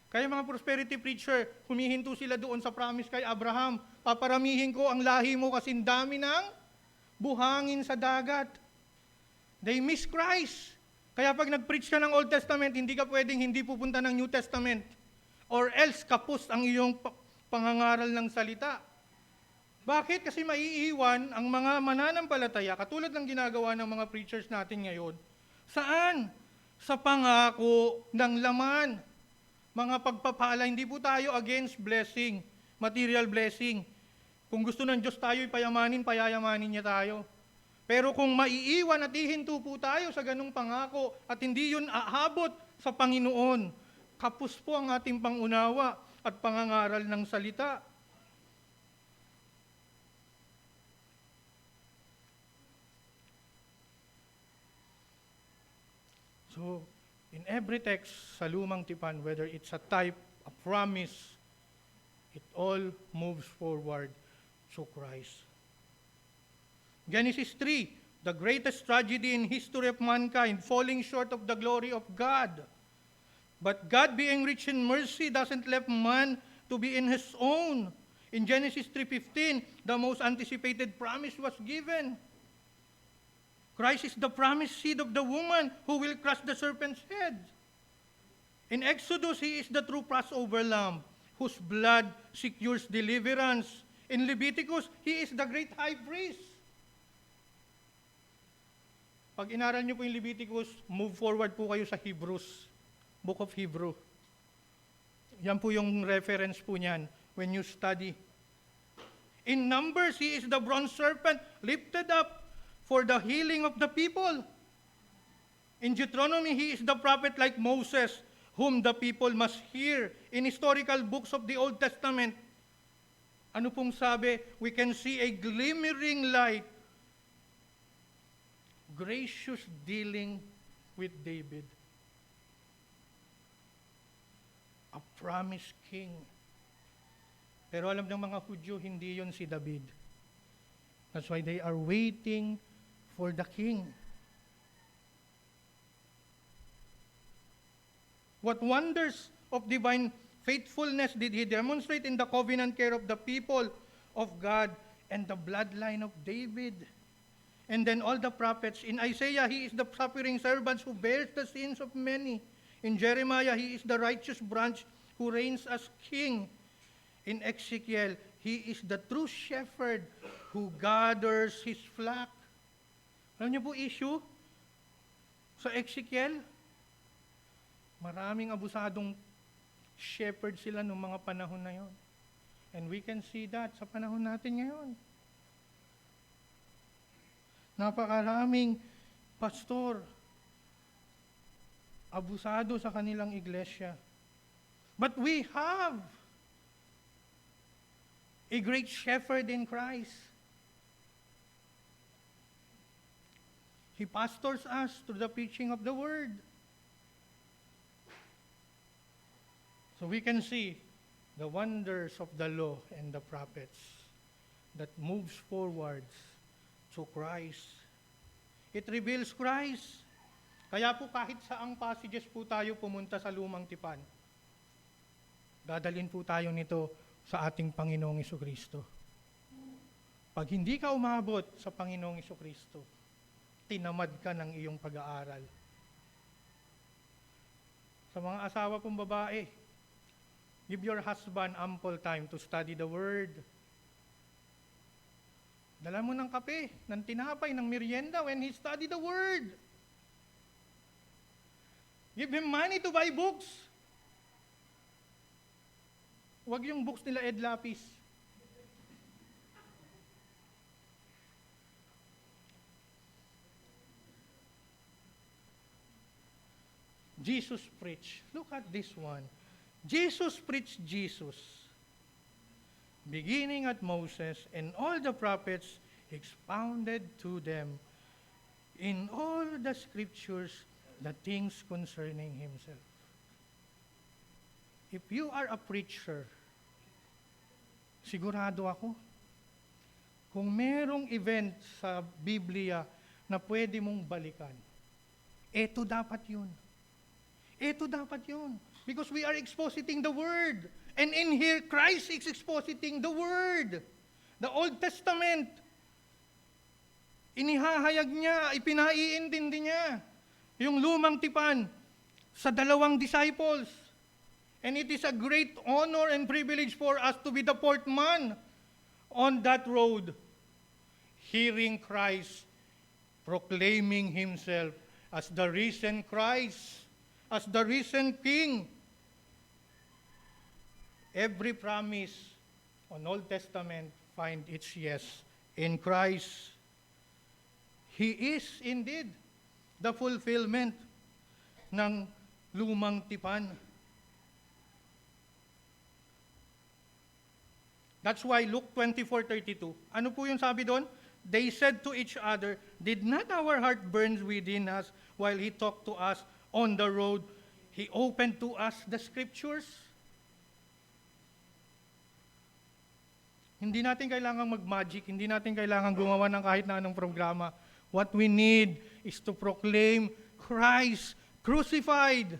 S3: Kaya mga prosperity preacher, humihinto sila doon sa promise kay Abraham, paparamihin ko ang lahi mo kasing dami ng buhangin sa dagat. They miss Christ. Kaya pag nag-preach ka ng Old Testament, hindi ka pwedeng hindi pupunta ng New Testament. Or else, kapos ang iyong pangangaral ng salita. Bakit? Kasi maiiwan ang mga mananampalataya, katulad ng ginagawa ng mga preachers natin ngayon. Saan? Sa pangako ng laman. Mga pagpapala, hindi po tayo against blessing, material blessing. Kung gusto ng Diyos tayo'y payamanin, payayamanin niya tayo. Pero kung maiiwan at ihinto po tayo sa ganung pangako at hindi yun aabot sa Panginoon, kapos po ang ating pangunawa at pangangaral ng salita. So, in every text sa Lumang Tipan, whether it's a type, a promise, it all moves forward to Christ. Genesis 3, the greatest tragedy in history of mankind, falling short of the glory of God. But God, being rich in mercy, doesn't let man to be in his own. In Genesis 3:15, the most anticipated promise was given. Christ is the promised seed of the woman who will crush the serpent's head. In Exodus, he is the true Passover lamb whose blood secures deliverance. In Leviticus, he is the great high priest. Pag inaral niyo po yung Leviticus, move forward po kayo sa Hebrews, Book of Hebrew. Yan po yung reference po niyan when you study. In Numbers, he is the bronze serpent lifted up for the healing of the people. In Deuteronomy, he is the prophet like Moses, whom the people must hear. In historical books of the Old Testament, ano pong sabi? We can see a glimmering light, gracious dealing with David. A promised king. Pero alam ng mga Hudyo, hindi yon si David. That's why they are waiting for the king. What wonders of divine faithfulness did he demonstrate in the covenant care of the people of God and the bloodline of David? And then all the prophets. In Isaiah, he is the suffering servant who bears the sins of many. In Jeremiah, he is the righteous branch who reigns as king. In Ezekiel, he is the true shepherd who gathers his flock. Alam niyo po issue? Sa Ezekiel, maraming abusadong shepherd sila noong mga panahon na yon. And we can see that sa panahon natin ngayon. Napakaraming pastor, abusado sa kanilang iglesia. But we have a great shepherd in Christ. He pastors us through the preaching of the word. So we can see the wonders of the law and the prophets that moves forwards to Christ. It reveals Christ. Kaya po kahit saang passages po tayo pumunta sa Lumang Tipan, dadalhin po tayo nito sa ating Panginoong Jesucristo. Pag hindi ka umabot sa Panginoong Jesucristo, tinamad ka ng iyong pag-aaral. Sa mga asawa pong babae, give your husband ample time to study the Word. Dala mo ng kape, ng tinapay, ng merienda when he study the Word. Give him money to buy books. Huwag yung books nila Ed Lapis. Jesus preached. Look at this one. Jesus preached Jesus. Beginning at Moses and all the prophets expounded to them in all the scriptures the things concerning himself. If you are a preacher, sigurado ako, kung merong event sa Biblia na pwede mong balikan, eto dapat yun. Eto dapat yun. Because we are expositing the Word. And in here, Christ is expositing the Word. The Old Testament. Inihahayag niya, ipinaiintindi niya. Yung Lumang Tipan sa 2 disciples. And it is a great honor and privilege for us to be the fourth man on that road, hearing Christ proclaiming himself as the risen Christ, as the risen King. Every promise on Old Testament find its yes in Christ. He is indeed the fulfillment ng Lumang Tipan. That's why Luke 24:32, ano po yung sabi doon? They said to each other, did not our heart burn within us while he talked to us on the road, He opened to us the Scriptures. Hindi natin kailangang mag-magic, hindi natin kailangang gumawa ng kahit na anong programa. What we need is to proclaim Christ crucified.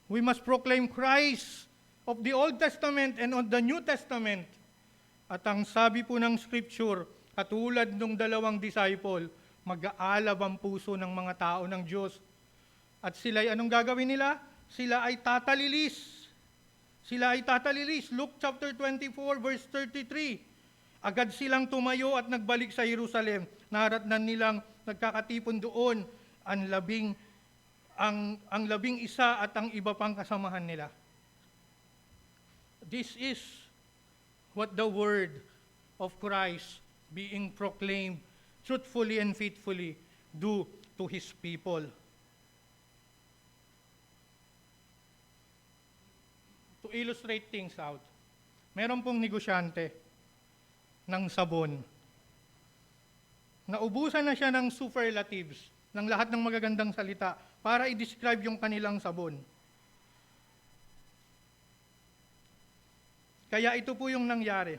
S3: We must proclaim Christ of the Old Testament and of the New Testament. At ang sabi po ng Scripture, katulad ng dalawang disciple, mag-aalab ang puso ng mga tao ng Diyos. At sila'y anong gagawin nila? Sila ay tatalilis. Sila ay tatalilis. Luke chapter 24 verse 33. Agad silang tumayo at nagbalik sa Jerusalem. Naratnan nilang nagkakatipon doon ang labing isa at ang iba pang kasamahan nila. This is what the word of Christ being proclaimed truthfully and faithfully do to His people. To illustrate things out, meron pong negosyante ng sabon. Naubusan na siya ng superlatives, ng lahat ng magagandang salita para i-describe yung kanilang sabon. Kaya ito po yung nangyari.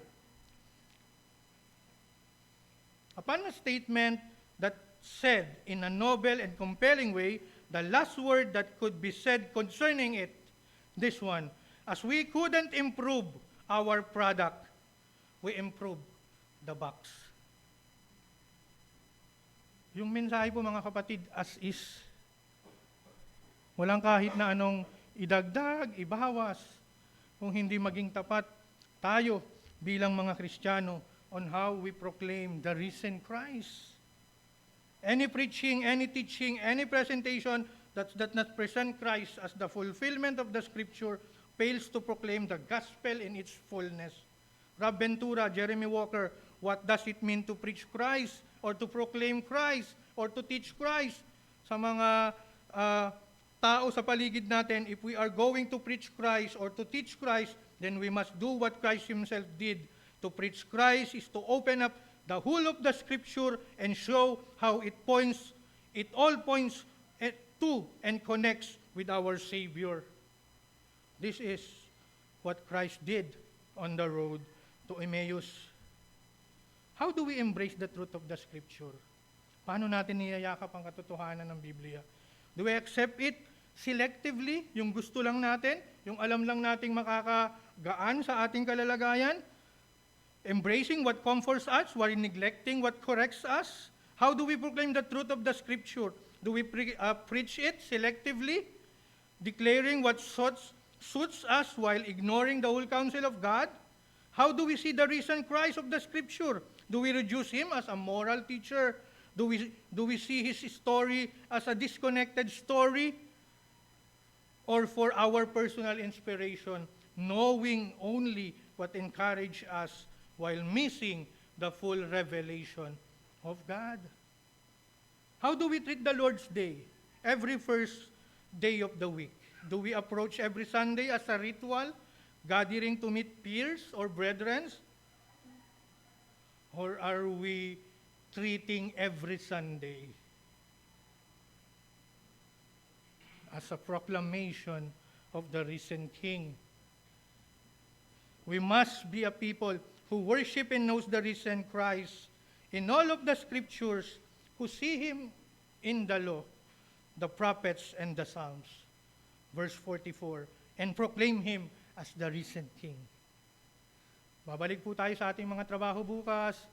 S3: Upon a statement that said in a noble and compelling way, the last word that could be said concerning it, this one, as we couldn't improve our product, we improve the box. Yung mensahe po mga kapatid, as is. Walang kahit na anong idagdag, ibawas, kung hindi maging tapat tayo bilang mga Kristiyano on how we proclaim the risen Christ. Any preaching, any teaching, any presentation that not present Christ as the fulfillment of the Scripture fails to proclaim the gospel in its fullness. Rob Ventura, Jeremy Walker, what does it mean to preach Christ or to proclaim Christ or to teach Christ? Sa mga tao sa paligid natin, if we are going to preach Christ or to teach Christ, then we must do what Christ Himself did. To preach Christ is to open up the whole of the Scripture and show how it all points to and connects with our Savior. This is what Christ did on the road to Emmaus. How do we embrace the truth of the Scripture? Paano natin niyayakap ang katotohanan ng Biblia? Do we accept it selectively, yung gusto lang natin, yung alam lang nating makakagaan sa ating kalalagayan? Embracing what comforts us while neglecting what corrects us? How do we proclaim the truth of the Scripture? Do we preach it selectively, declaring what suits us while ignoring the whole counsel of God? How do we see the risen Christ of the Scripture? Do we reduce Him as a moral teacher? Do we see His story as a disconnected story? Or for our personal inspiration, knowing only what encouraged us while missing the full revelation of God? How do we treat the Lord's Day? Every first day of the week. Do we approach every Sunday as a ritual, gathering to meet peers or brethren? Or are we treating every Sunday as a proclamation of the risen King? We must be a people who worship and knows the risen Christ in all of the Scriptures, who see Him in the law, the prophets, and the Psalms. Verse 44, and proclaim Him as the risen King. Babalik po tayo sa ating mga trabaho bukas,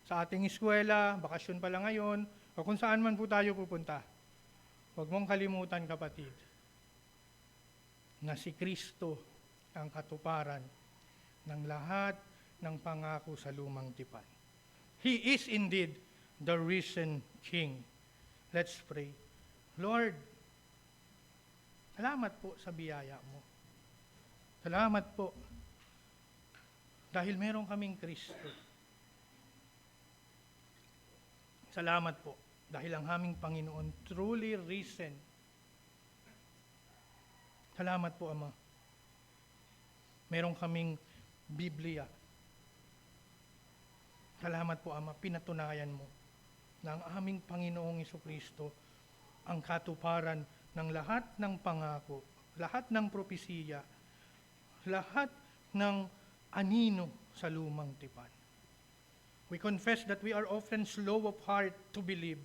S3: sa ating eskwela, bakasyon pa lang ngayon, o kung saan man po tayo pupunta. Huwag mong kalimutan, kapatid, na si Kristo ang katuparan ng lahat ng pangako sa lumang tipan. He is indeed the risen King. Let's pray. Lord, salamat po sa biyaya mo. Salamat po dahil meron kaming Kristo. Salamat po dahil ang aming Panginoon truly risen. Salamat po, Ama. Meron kaming Biblia. Salamat po, Ama, pinatunayan mo na ang aming Panginoong Jesucristo ang katuparan ng lahat ng pangako, lahat ng propesiya, lahat ng anino sa lumang tipan. We confess that we are often slow of heart to believe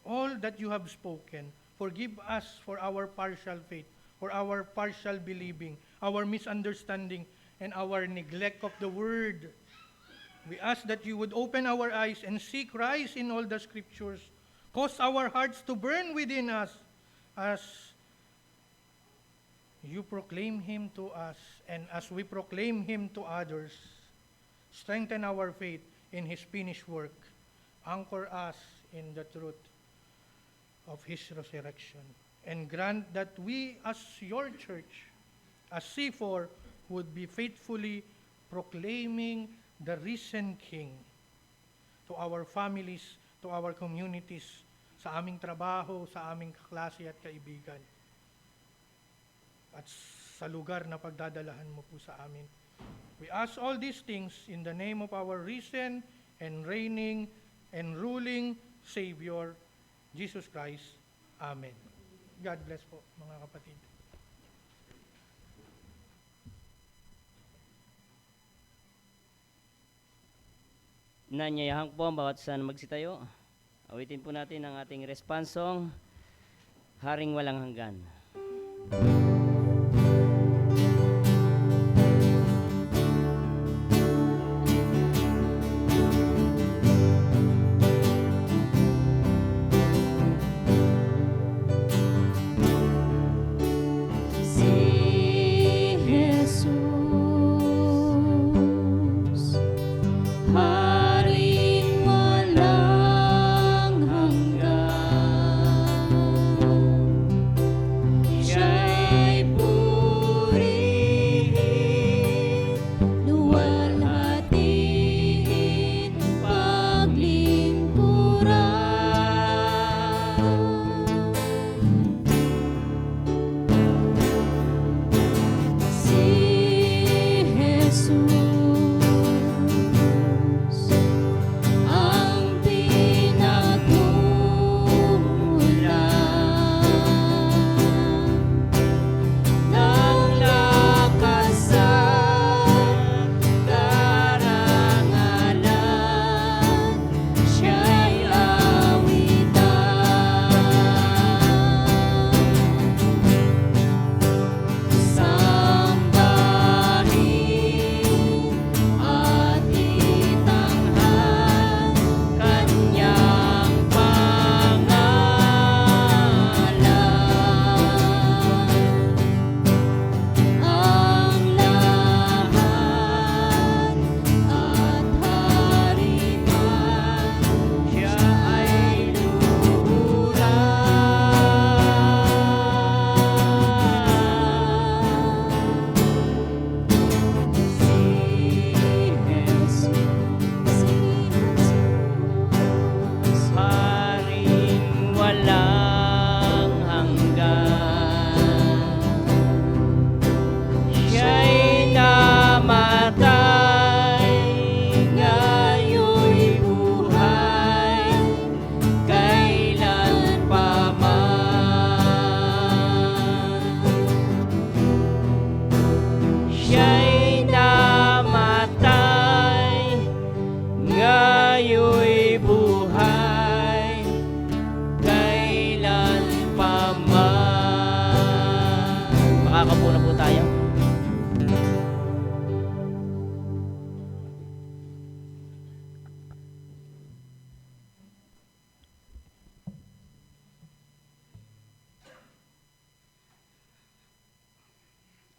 S3: all that you have spoken. Forgive us for our partial faith, for our partial believing, our misunderstanding, and our neglect of the word. We ask that you would open our eyes and see Christ in all the scriptures. Cause our hearts to burn within us as you proclaim Him to us and as we proclaim Him to others. Strengthen our faith in His finished work. Anchor us in the truth of His resurrection. And grant that we as your church, as C4, would be faithfully proclaiming the risen King to our families, to our communities, sa aming trabaho, sa aming kaklase at kaibigan, at sa lugar na pagdadalahan mo po sa amin. We ask all these things in the name of our risen and reigning and ruling Savior, Jesus Christ. Amen. God bless po, mga kapatid.
S4: Nanyayahan po ang bawat isa na magsitayo. Awitin po natin ang ating response song, Haring Walang Hanggan. Makakapuna po tayo.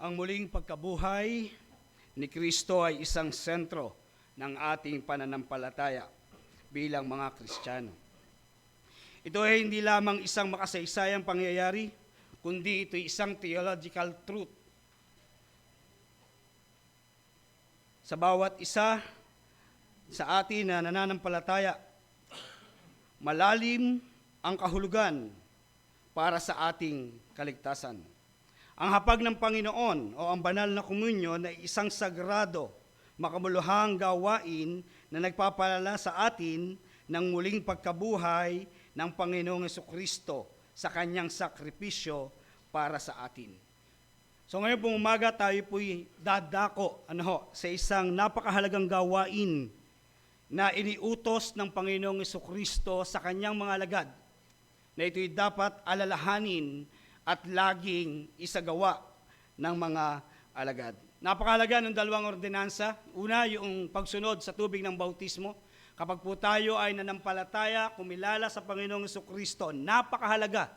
S5: Ang muling pagkabuhay ni Kristo ay isang sentro ng ating pananampalataya bilang mga Kristiyano. Ito ay hindi lamang isang makasaysayang pangyayari, kundi ito ay isang theological truth. Sa bawat isa sa atin na nananampalataya, malalim ang kahulugan para sa ating kaligtasan. Ang hapag ng Panginoon o ang banal na komunyon ay isang sagrado, makamuluhang gawain na nagpapalala sa atin ng muling pagkabuhay ng Panginoong Jesucristo sa kanyang sakripisyo para sa atin. So ngayon pong umaga tayo po'y dadako sa isang napakahalagang gawain na iniutos ng Panginoong Jesucristo sa kanyang mga alagad, na ito'y dapat alalahanin at laging isagawa ng mga alagad. Napakahalaga ng dalawang ordinansa. Una, yung pagsunod sa tubig ng bautismo. Kapag po tayo ay nanampalataya, kumilala sa Panginoong Jesucristo, napakahalaga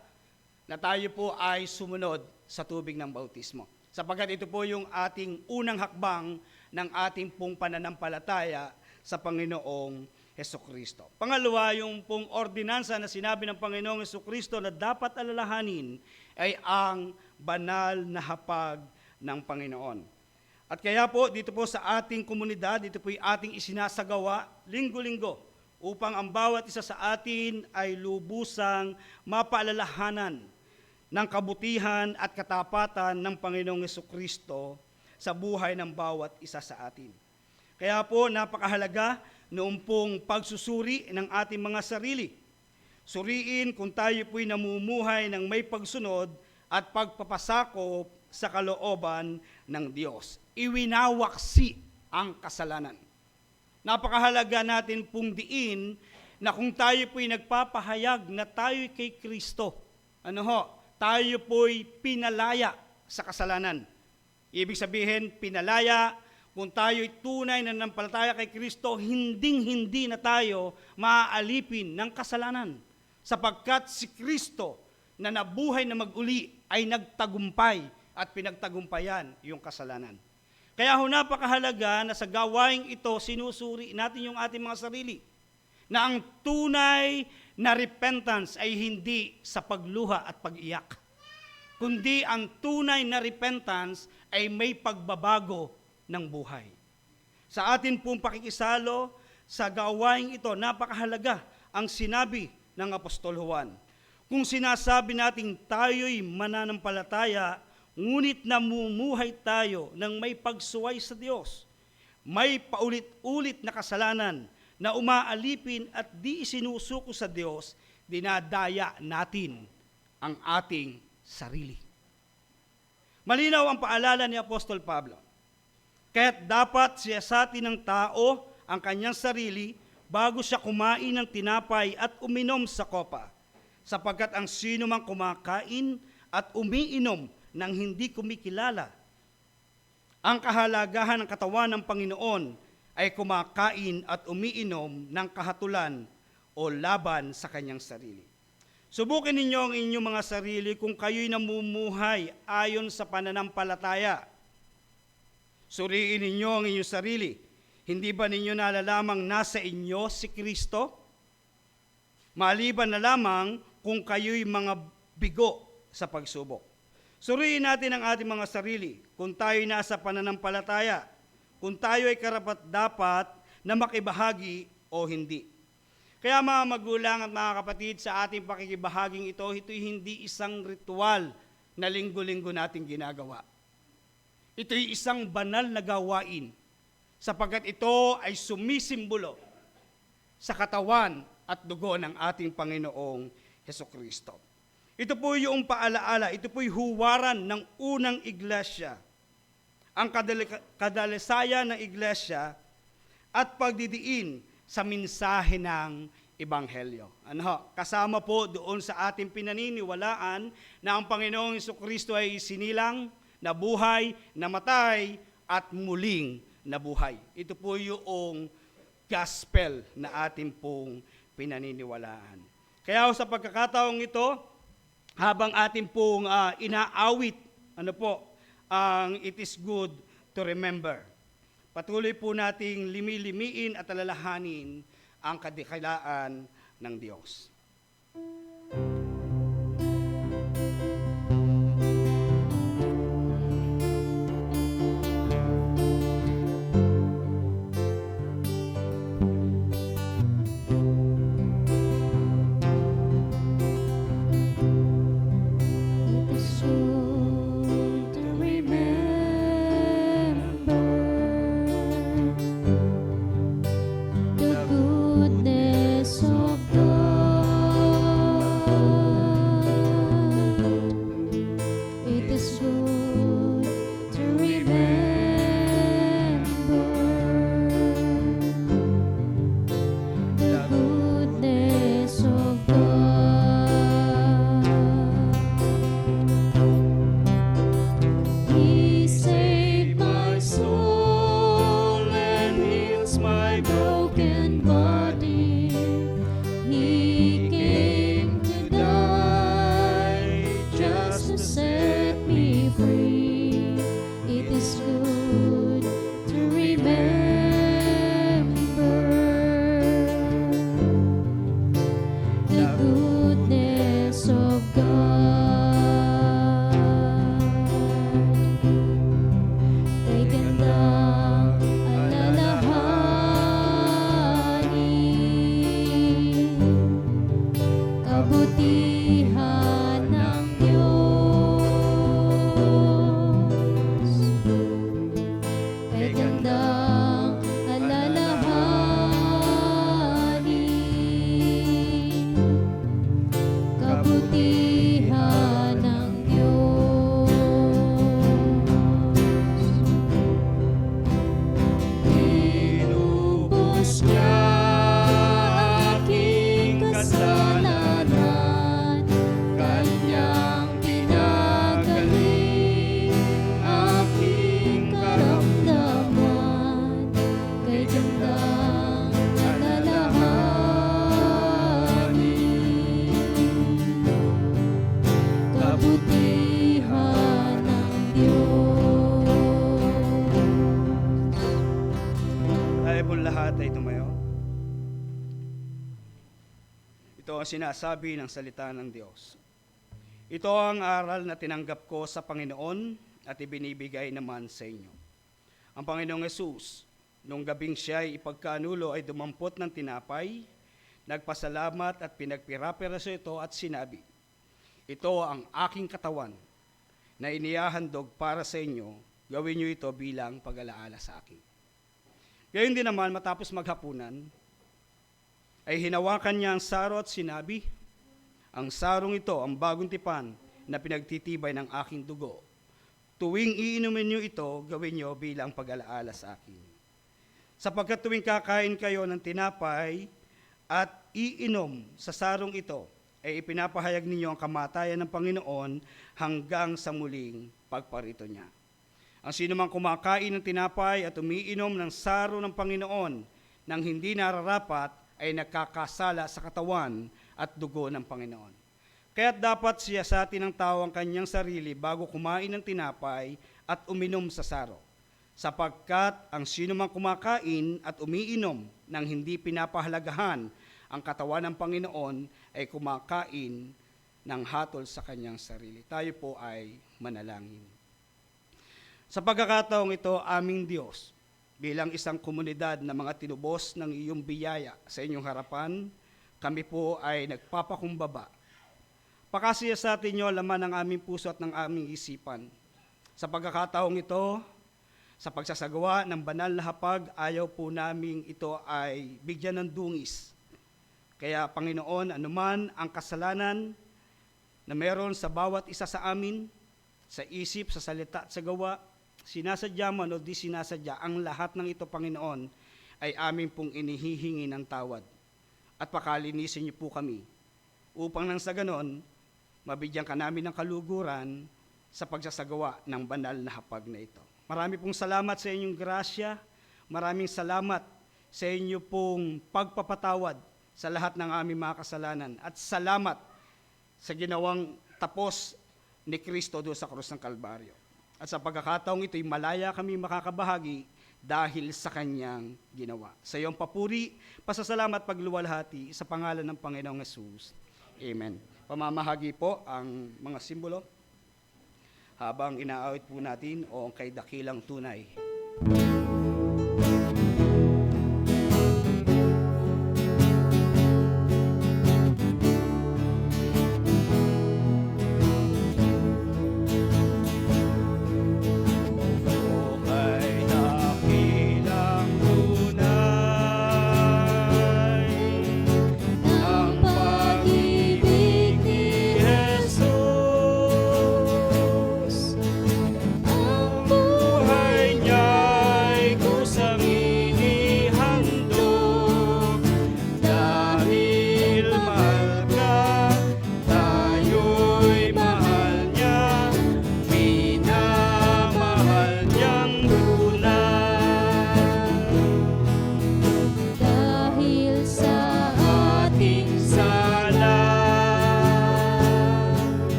S5: na tayo po ay sumunod sa tubig ng bautismo. Sapagkat ito po yung ating unang hakbang ng ating pong pananampalataya sa Panginoong Jesucristo. Pangalawa, yung pong ordinansa na sinabi ng Panginoong Jesucristo na dapat alalahanin ay ang banal na hapag ng Panginoon. At kaya po, dito po sa ating komunidad, dito po yung ating isinasagawa linggo-linggo upang ang bawat isa sa atin ay lubusang mapaalalahanan ng kabutihan at katapatan ng Panginoong Jesucristo sa buhay ng bawat isa sa atin. Kaya po, napakahalaga noong pong pagsusuri ng ating mga sarili. Suriin kung tayo po'y namumuhay ng may pagsunod at pagpapasakop sa kalooban ng Diyos. Iwinawaksi ang kasalanan. Napakahalaga natin pong diin na kung tayo po'y nagpapahayag na tayo kay Kristo, tayo po'y pinalaya sa kasalanan. Ibig sabihin, pinalaya, kung tayo'y tunay na nanampalataya kay Kristo, hinding-hindi na tayo maaalipin ng kasalanan. Sapagkat si Kristo na nabuhay na mag-uli ay nagtagumpay at pinagtagumpayan yung kasalanan. Kaya napakahalaga na sa gawaing ito, sinusuri natin yung ating mga sarili. Na ang tunay na repentance ay hindi sa pagluha at pag-iyak. Kundi ang tunay na repentance ay may pagbabago ng buhay. Sa atin pong pakikisalo, sa gawaing ito, napakahalaga ang sinabi ng Apostol Juan. Kung sinasabi natin tayo'y mananampalataya, ngunit namumuhay tayo ng may pagsuway sa Diyos, may paulit-ulit na kasalanan na umaalipin at di isinusuko sa Diyos, dinadaya natin ang ating sarili. Malinaw ang paalala ni Apostol Pablo. Kaya't dapat siyasatin ng tao ang kanyang sarili bago siya kumain ng tinapay at uminom sa kopa, sapagkat ang sino mang kumakain at umiinom nang hindi kumikilala ang kahalagahan ng katawan ng Panginoon ay kumakain at umiinom ng kahatulan o laban sa kanyang sarili. Subukin ninyo ang inyong mga sarili kung kayo'y namumuhay ayon sa pananampalataya. Suriin ninyo ang inyong sarili. Hindi ba ninyo nalalamang nasa inyo si Kristo? Maliban na lamang kung kayo'y mga bigo sa pagsubok. Suriin natin ang ating mga sarili kung tayo'y nasa pananampalataya, kung tayo ay karapat-dapat na makibahagi o hindi. Kaya mga magulang at mga kapatid, sa ating pakikibahaging ito'y hindi isang ritual na linggo-linggo natin ginagawa. Ito'y isang banal na gawain, sapagkat ito ay sumisimbolo sa katawan at dugo ng ating Panginoong Hesukristo. Ito po yung paalaala, ito po'y huwaran ng unang iglesia, ang kadalisayan ng iglesia at pagdidiin sa mensahe ng Ebanghelyo. Kasama po doon sa ating pinaniniwalaan na ang Panginoong Jesucristo ay sinilang, nabuhay, namatay, at muling nabuhay. Ito po yung gospel na ating pong pinaniniwalaan. Kaya sa pagkakataong ito, habang ating pong inaawit, ang It is Good to Remember, patuloy po nating limi-limiin at alalahanin ang kadikilaan ng Diyos.
S6: It is good to remember the goodness of God. goodness of God. Kay gandang alalahanin, kabutihan ng Diyos. Kay gandang alalahanin, kabutihan ng Diyos. Inubos niya aking kasalanan, Kanyang pinagaling aking karamdaman. Kay gandang alalahanin, kabutihan ng Diyos.
S5: Tayo po lahat ay tumayo. Ito ang sinasabi ng salita ng Diyos. Ito ang aral na tinanggap ko sa Panginoon at ibinibigay naman sa inyo. Ang Panginoong Yesus, nung gabing siya ay ipagkanulo ay dumampot ng tinapay, nagpasalamat at pinagpirapiraso ito at sinabi, ito ang aking katawan na inihahandog para sa inyo, gawin niyo ito bilang pag-alaala sa akin. Gayon din naman, matapos maghapunan, ay hinawakan niya ang saro at sinabi, ang sarong ito, ang bagong tipan na pinagtitibay ng aking dugo. Tuwing iinumin niyo ito, gawin niyo bilang pag-alaala sa akin. Sapagkat tuwing kakain kayo ng tinapay at iinom sa sarong ito, ay ipinapahayag ninyo ang kamatayan ng Panginoon hanggang sa muling pagparito niya. Ang sino mang kumakain ng tinapay at umiinom ng saro ng Panginoon nang hindi nararapat ay nagkakasala sa katawan at dugo ng Panginoon. Kaya't dapat siyasatin ng tao ang kanyang sarili bago kumain ng tinapay at uminom sa saro. Sapagkat ang sino mang kumakain at umiinom nang hindi pinapahalagahan ang katawan ng Panginoon ay kumakain ng hatol sa kanyang sarili. Tayo po ay manalangin. Sa pagkakataong ito, aming Diyos, bilang isang komunidad na mga tinubos ng iyong biyaya sa inyong harapan, kami po ay nagpapakumbaba. Pakasiya sa atin niyo laman ng aming puso at ng aming isipan. Sa pagkakataong ito, sa pagsasagawa ng banal na hapag, ayaw po naming ito ay bigyan ng dungis. Kaya Panginoon, anuman ang kasalanan na meron sa bawat isa sa amin, sa isip, sa salita at sa gawa, sinasadya man o di sinasadya, ang lahat ng ito, Panginoon, ay amin pong inihihingi ng tawad. At pakalinisin niyo po kami, upang nang sa ganon, mabigyan ka namin ng kaluguran sa pagsasagawa ng banal na hapag na ito. Marami pong salamat sa inyong grasya, maraming salamat sa inyo pong pagpapatawad sa lahat ng aming mga kasalanan, at salamat sa ginawang tapos ni Kristo doon sa krus ng Kalbaryo. At sa pagkakataong ito'y malaya kami makakabahagi dahil sa kanyang ginawa. Sa iyong papuri, pasasalamat, pagluwalhati sa pangalan ng Panginoong Yesus. Amen. Pamamahagi po ang mga simbolo habang inaawit po natin o ang kay dakilang tunay.
S6: Ang pag-ibig ni Jesus, ang buhay niya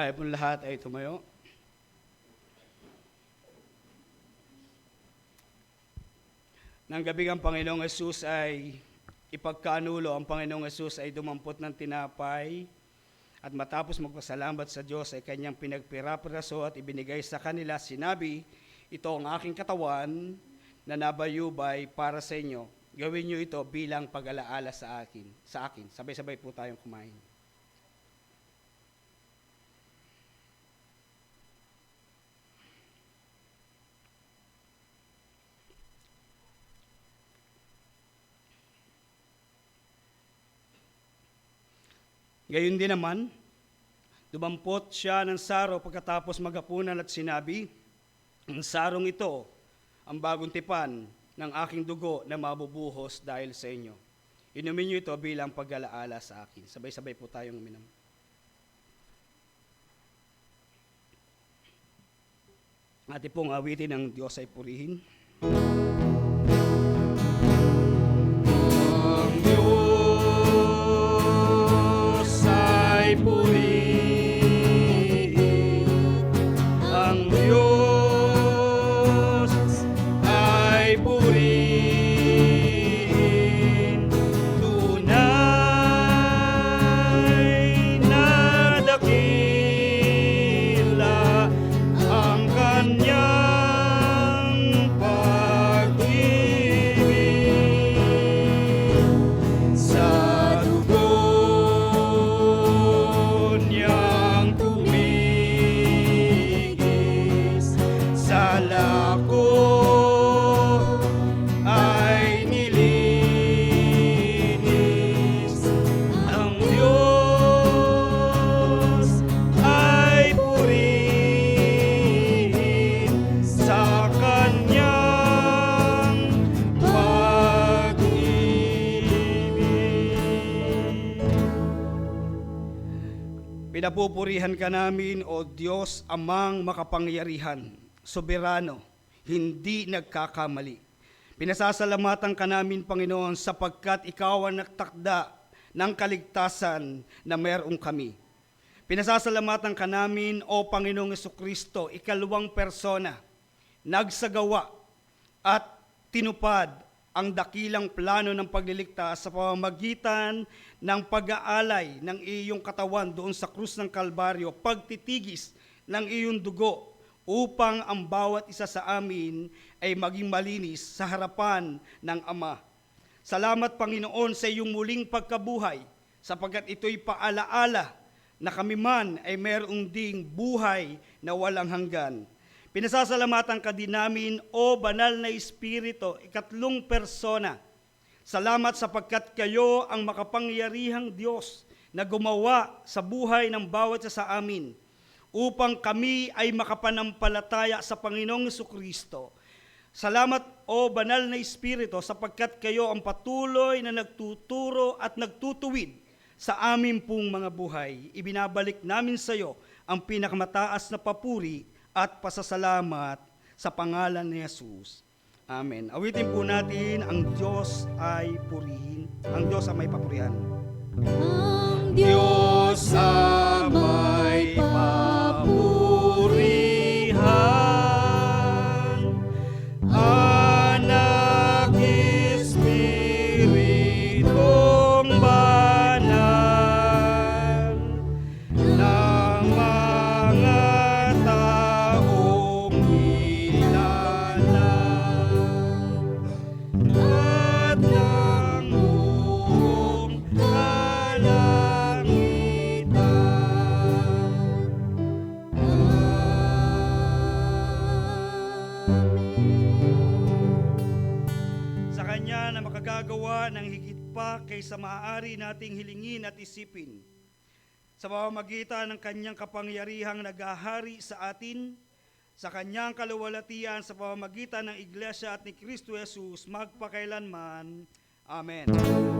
S5: Tayo pong lahat ay tumayo. Nang gabing ang Panginoong Yesus ay ipagkanulo, ang Panginoong Yesus ay dumampot ng tinapay at matapos magpasalamat sa Diyos ay kanyang pinagpirapraso at ibinigay sa kanila. Sinabi, ito ang aking katawan na nabayubay para sa inyo. Gawin niyo ito bilang pag-alaala sa akin. Sabay-sabay po tayong kumain. Gayon din naman, dumampot siya ng saro pagkatapos maghapunan at sinabi, ang sarong ito, ang bagong tipan ng aking dugo na mabubuhos dahil sa inyo. Inumin niyo ito bilang pag-alaala sa akin. Sabay-sabay po tayong uminom. Ating pong awitin ng Diyos ay purihin. Ang Diyos ay purihin. Ang Diyos ay purihin. Tunay na dakila ang kanyang pag-ibig. Sa dugo niyang tumigis, sa lako ay nilinis. Ang Diyos ay purihin sa kanyang pag-ibig. Pinapupurihan ka namin, O Diyos, Amang makapangyarihan, soberano, hindi nagkakamali. Pinasasalamatan ka namin, Panginoon, sapagkat ikaw ang nagtakda ng kaligtasan na mayroong kami. Pinasasalamatan ka namin, O Panginoong Jesucristo, ikalawang persona, nagsagawa at tinupad ang dakilang plano ng pagliligtas sa pamamagitan ng pag-aalay ng iyong katawan doon sa krus ng Kalbaryo, pagtitigis ng iyong dugo upang ang bawat isa sa amin ay maging malinis sa harapan ng Ama. Salamat, Panginoon, sa iyong muling pagkabuhay, sapagkat ito'y paalaala na kami man ay mayroong ding buhay na walang hanggan. Pinasasalamatan ka din namin, O Banal na Espiritu, ikatlong persona. Salamat sapagkat kayo ang makapangyarihang Diyos na gumawa sa buhay ng bawat isa sa amin upang kami ay makapanampalataya sa Panginoong Jesucristo. Salamat, O Banal na Espiritu, sapagkat kayo ang patuloy na nagtuturo at nagtutuwid sa amin pong mga buhay. Ibinabalik namin sa iyo ang pinakamataas na papuri at pasasalamat sa pangalan ni Jesus. Amen. Awitin po natin, ang Diyos ay purihin. Ang Diyos ay may papurihan.
S6: Ang Diyos ang may
S5: papurihan. Anak, Espiritong banal ng mga taong nilalang at ng buong sa Kanya na makagagawa ng higit pa kaysa maaari nating hilingin at isipin. Sa pamamagitan ng Kanyang kapangyarihang naghahari sa atin, sa Kanyang kaluwalhatian sa pamamagitan ng Iglesia at ni Kristo Jesus, magpakailanman. Amen. Amen.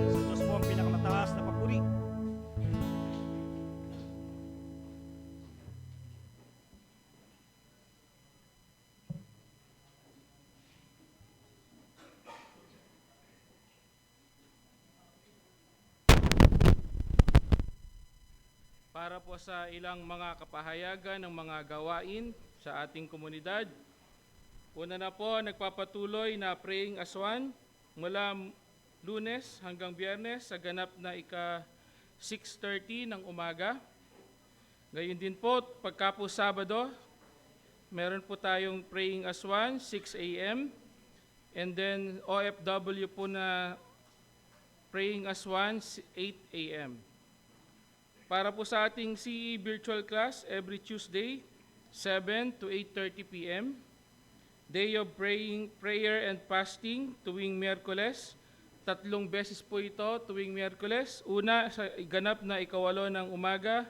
S5: Sa Diyos po ang pinakamataas na papuri.
S7: para po sa ilang mga kapahayagan ng mga gawain sa ating komunidad. Una na po, nagpapatuloy na praying as one mula Lunes hanggang Biyernes sa ganap na ika 6:30 ng umaga. Gayon din po, pagka po Sabado, meron po tayong praying as one, 6 a.m. And then OFW po na praying as one, 8 a.m. Para po sa ating CE virtual class, every Tuesday, 7 to 8:30 p.m. Day of prayer and fasting, tuwing Miyerkules. 3 beses po ito, tuwing Miyerkules. Una, sa ganap na ika-8 ng umaga,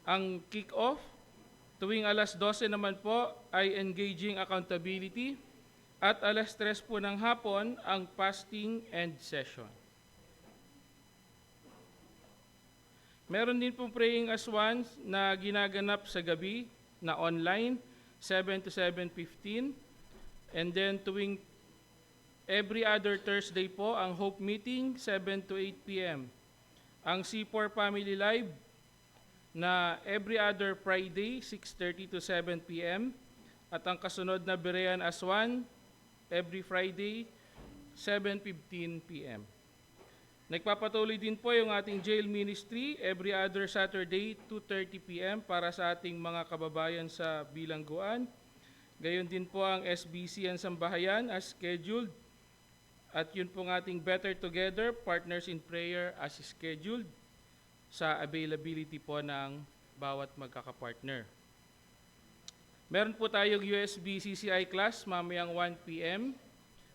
S7: ang kick-off. Tuwing alas 12 naman po ay engaging accountability. At alas 3 po ng hapon, ang fasting end session. Meron din pong praying as one na ginaganap sa gabi na online, 7 to 7:15. And then tuwing every other Thursday po, ang Hope Meeting, 7 to 8 p.m. Ang C4 Family Live na every other Friday, 6:30 to 7 p.m. At ang kasunod na Berean as one, every Friday, 7:15 p.m. Nagpapatuloy din po yung ating jail ministry every other Saturday, 2:30 p.m. para sa ating mga kababayan sa bilangguan. Gayon din po ang SBC and Sambahayan as scheduled. At yun pong ating Better Together, Partners in Prayer as scheduled sa availability po ng bawat magkakapartner. Meron po tayong USB CCI class mamayang 1 p.m.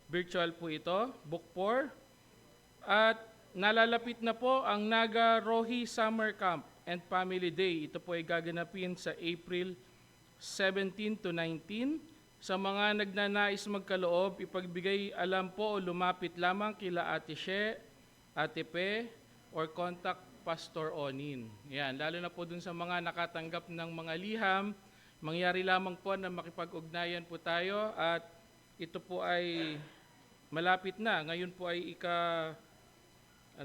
S7: Virtual po ito, Book 4. At nalalapit na po ang Naga Rohi Summer Camp and Family Day. Ito po ay gaganapin sa April 17 to 19. Sa mga nagnanais magkaloob, ipagbigay alam po o lumapit lamang kila Ate She, Ate Pe, or contact Pastor Onin. Yan, lalo na po dun sa mga nakatanggap ng mga liham, mangyari lamang po na makipag-ugnayan po tayo at ito po ay malapit na. Ngayon po ay ika-5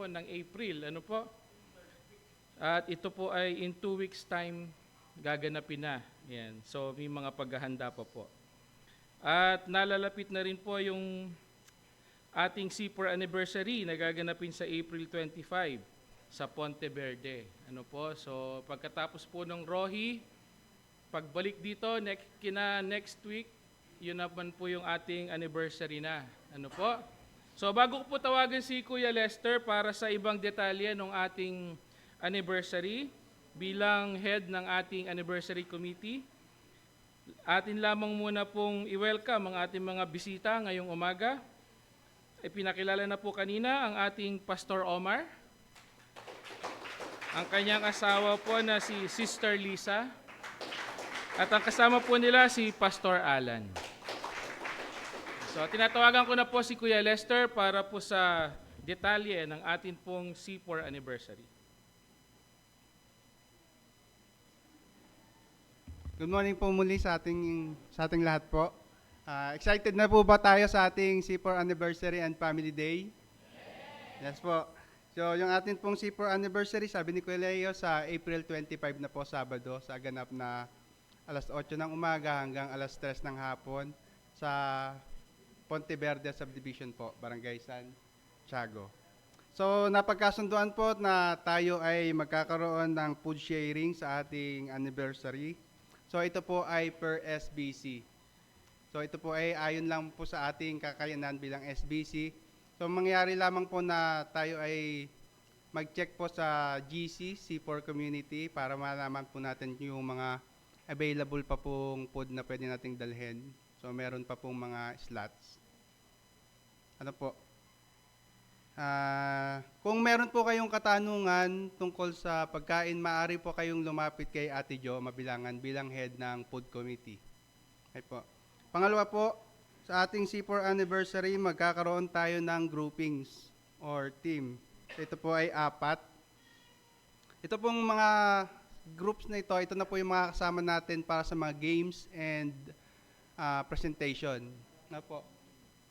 S7: ng April, At ito po ay in 2 weeks time gaganapin na. Yan. So may mga paghahanda pa po. At nalalapit na rin po yung ating C4 anniversary na gaganapin sa April 25 sa Ponte Verde. So pagkatapos po ng Rohi, pagbalik dito next week, yun naman po yung ating anniversary na. So bago ko po tawagan si Kuya Lester para sa ibang detalye ng ating anniversary bilang head ng ating anniversary committee, atin lamang muna pong i-welcome ang ating mga bisita ngayong umaga. Pinakilala na po kanina ang ating Pastor Omar, ang kanyang asawa po na si Sister Lisa, at ang kasama po nila si Pastor Alan. So, tinatawagan ko na po si Kuya Lester para po sa detalye ng atin pong C4 anniversary.
S1: Good morning po muli sa ating lahat po. Excited na po ba tayo sa ating C4 Anniversary and Family Day? Yes po. So, yung atin pong C4 Anniversary, sabi ni Kuya Leo, sa April 25 na po, Sabado, sa ganap na alas 8 ng umaga hanggang alas 3 ng hapon sa Ponte Verde Subdivision po, Barangay San Tiago. So, napagkasunduan po na tayo ay magkakaroon ng food sharing sa ating anniversary. So, ito po ay per SBC. So, ito po ay ayon lang po sa ating kakayanan bilang SBC. So, mangyari lamang po na tayo ay mag-check po sa GC, C4 Community, para malaman po natin yung mga available pa pong food na pwede nating dalhin. So, meron pa pong mga slots. Kung meron po kayong katanungan tungkol sa pagkain, maaari po kayong lumapit kay Ate Jo Mabilangan bilang head ng food committee. Okay po. Pangalawa po, sa ating C4 anniversary, magkakaroon tayo ng groupings or team. Ito po ay 4. Ito pong mga groups na ito na po yung mga kasama natin para sa mga games and presentation.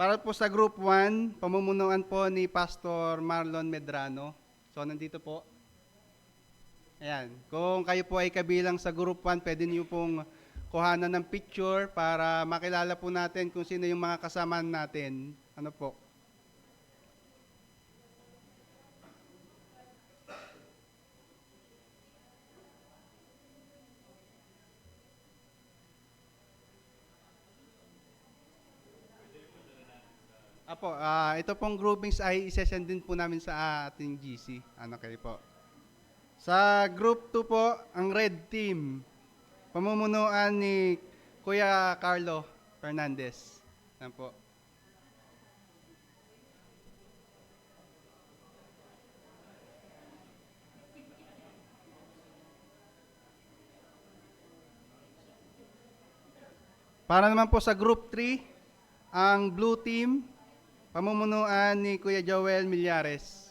S1: Para po sa group 1, pamumunuan po ni Pastor Marlon Medrano. So, nandito po. Ayan. Kung kayo po ay kabilang sa group 1, pwede niyo pong kuhanan ng picture para makilala po natin kung sino yung mga kasama natin. Ano po? Apo, ito pong groupings ay isesend din po namin sa ating GC. Ano kayo po? Sa group 2 po, ang red team, pamumunuan ni Kuya Carlo Fernandez. Yan po. Para naman po sa group 3, ang blue team, pamumunuan ni Kuya Joel Millares.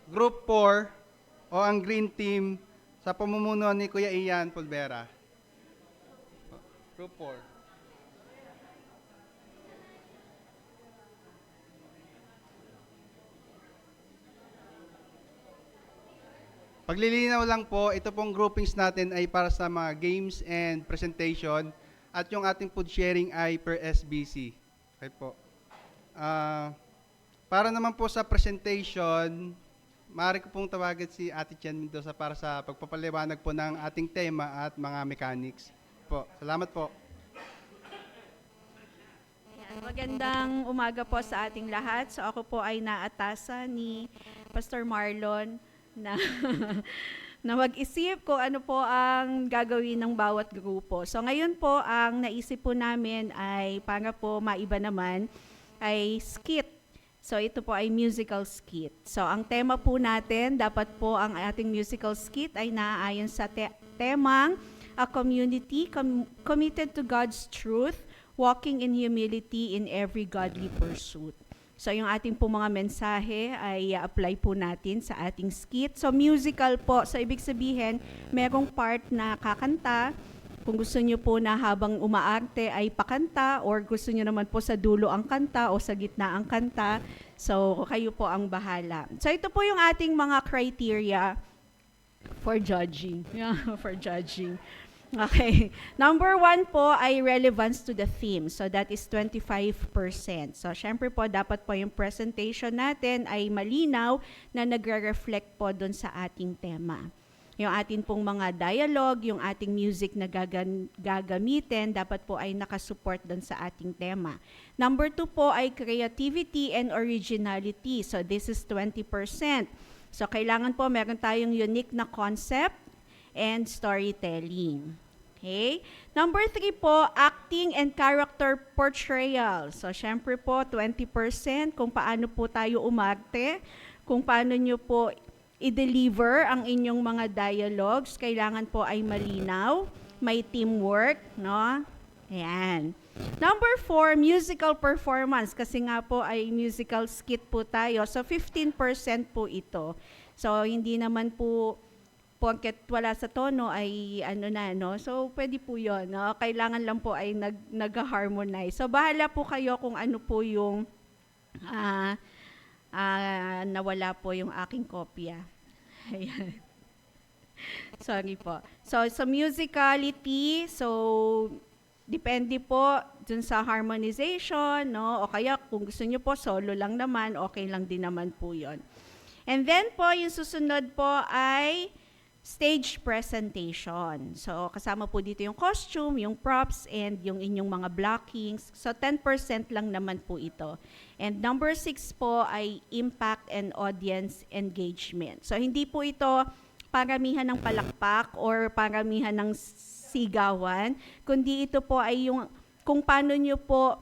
S1: Group 4 o ang green team sa pamumunuan ni Kuya Ian Pulvera. Group 4. Paglilinaw lang po, ito pong groupings natin ay para sa mga games and presentation at yung ating food sharing ay per SBC. Okay po. Para naman po sa presentation, maaari ko pong tawagan si Ate Chen Mendoza para sa pagpapaliwanag po ng ating tema at mga mechanics. Po. Salamat po.
S6: Magandang umaga po sa ating lahat. So ako po ay naatasan ni Pastor Marlon na na mag-isip kung ano po ang gagawin ng bawat grupo. So ngayon po, ang naisip po namin ay para po maiba naman ay skit. So ito po ay musical skit. So ang tema po natin, dapat po ang ating musical skit ay naaayon sa temang a community committed to God's truth, walking in humility in every godly pursuit. So yung ating po mga mensahe ay apply po natin sa ating skit. So musical po, so ibig sabihin, merong part na kakanta. Kung gusto nyo po na habang umaarte ay pakanta or gusto nyo naman po sa dulo ang kanta o sa gitna ang kanta, so kayo po ang bahala. So ito po yung ating mga criteria for judging. Yeah, for judging. Okay. Number 1 po ay relevance to the theme. So that is 25%. So syempre po, dapat po yung presentation natin ay malinaw na nagre-reflect po doon sa ating tema. Yung atin pong mga dialogue, yung ating music na gagamitin, dapat po ay nakasupport doon sa ating tema. Number 2 po ay creativity and originality. So this is 20%. So kailangan po meron tayong unique na concept and storytelling. Okay? Number 3 po, acting and character portrayal. So, syempre po, 20% kung paano po tayo umarte, kung paano nyo po i-deliver ang inyong mga dialogues. Kailangan po ay malinaw, may teamwork, no? Ayan. Number 4, musical performance. Kasi nga po ay musical skit po tayo. So, 15% po ito. So, hindi naman po porket wala sa tono ay ano na, no? So, pwede po yun, no? Kailangan lang po ay nag-harmonize. So, bahala po kayo kung ano po yung nawala po yung aking kopya. Ayan. Sorry po. So, sa musicality, so, depende po dun sa harmonization, no? O kaya kung gusto nyo po, solo lang naman, okay lang din naman po yun. And then po, yung susunod po ay stage presentation. So, kasama po dito yung costume, yung props, and yung inyong mga blockings. So, 10% lang naman po ito. And number 6 po ay impact and audience engagement. So, hindi po ito paramihan ng palakpak or paramihan ng sigawan, kundi ito po ay yung kung paano nyo po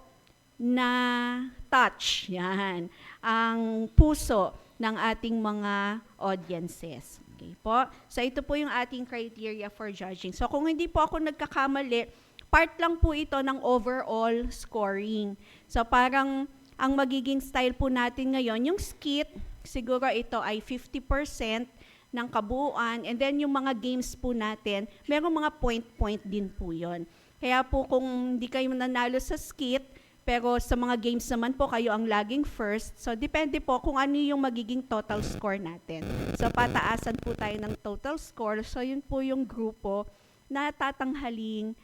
S6: na touch, yan, ang puso ng ating mga audiences. Okay po. So ito po yung ating criteria for judging. So kung hindi po ako nagkakamali, part lang po ito ng overall scoring. So parang ang magiging style po natin ngayon, yung skit, siguro ito ay 50% ng kabuuan. And then yung mga games po natin, merong mga point-point din po yon. Kaya po kung hindi kayo nanalo sa skit, pero sa mga games naman po kayo ang laging first. So depende po kung ano yung magiging total score natin. So pataasan po tayo ng total score. So yun po yung grupo na tatanghaling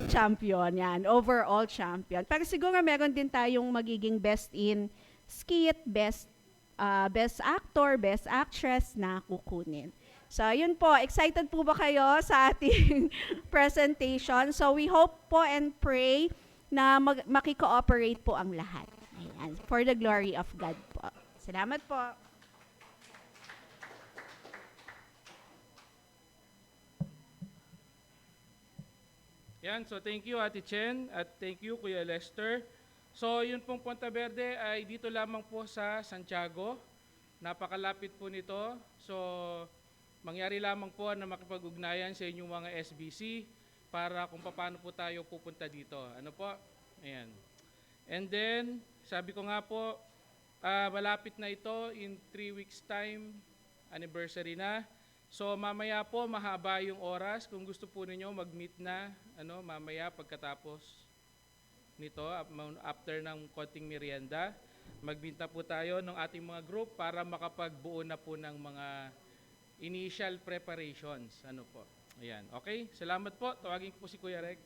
S6: champion, yan, overall champion. Pero siguro meron din tayong magiging best in skit, best actor, best actress na kukunin. So, yun po. Excited po ba kayo sa ating presentation? So, we hope po and pray na makikooperate po ang lahat. Ayan, for the glory of God po. Salamat po.
S7: Yan, so thank you Ate Chen at thank you Kuya Lester. So yun pong Ponte Verde ay dito lamang po sa Santiago. Napakalapit po nito. So mangyari lamang po na makipag-ugnayan sa inyong mga SBC para kung paano po tayo pupunta dito. Ano po? Ayan. And then, sabi ko nga po, malapit na ito in 3 weeks time, anniversary na. So mamaya po mahaba yung oras kung gusto po ninyo mag-meet na mamaya pagkatapos nito after ng konting merienda, magbinta po tayo ng ating mga group para makapagbuo na po ng mga initial preparations. Ano po? Ayan. Okay? Salamat po. Tawagin ko po si Kuya Reg.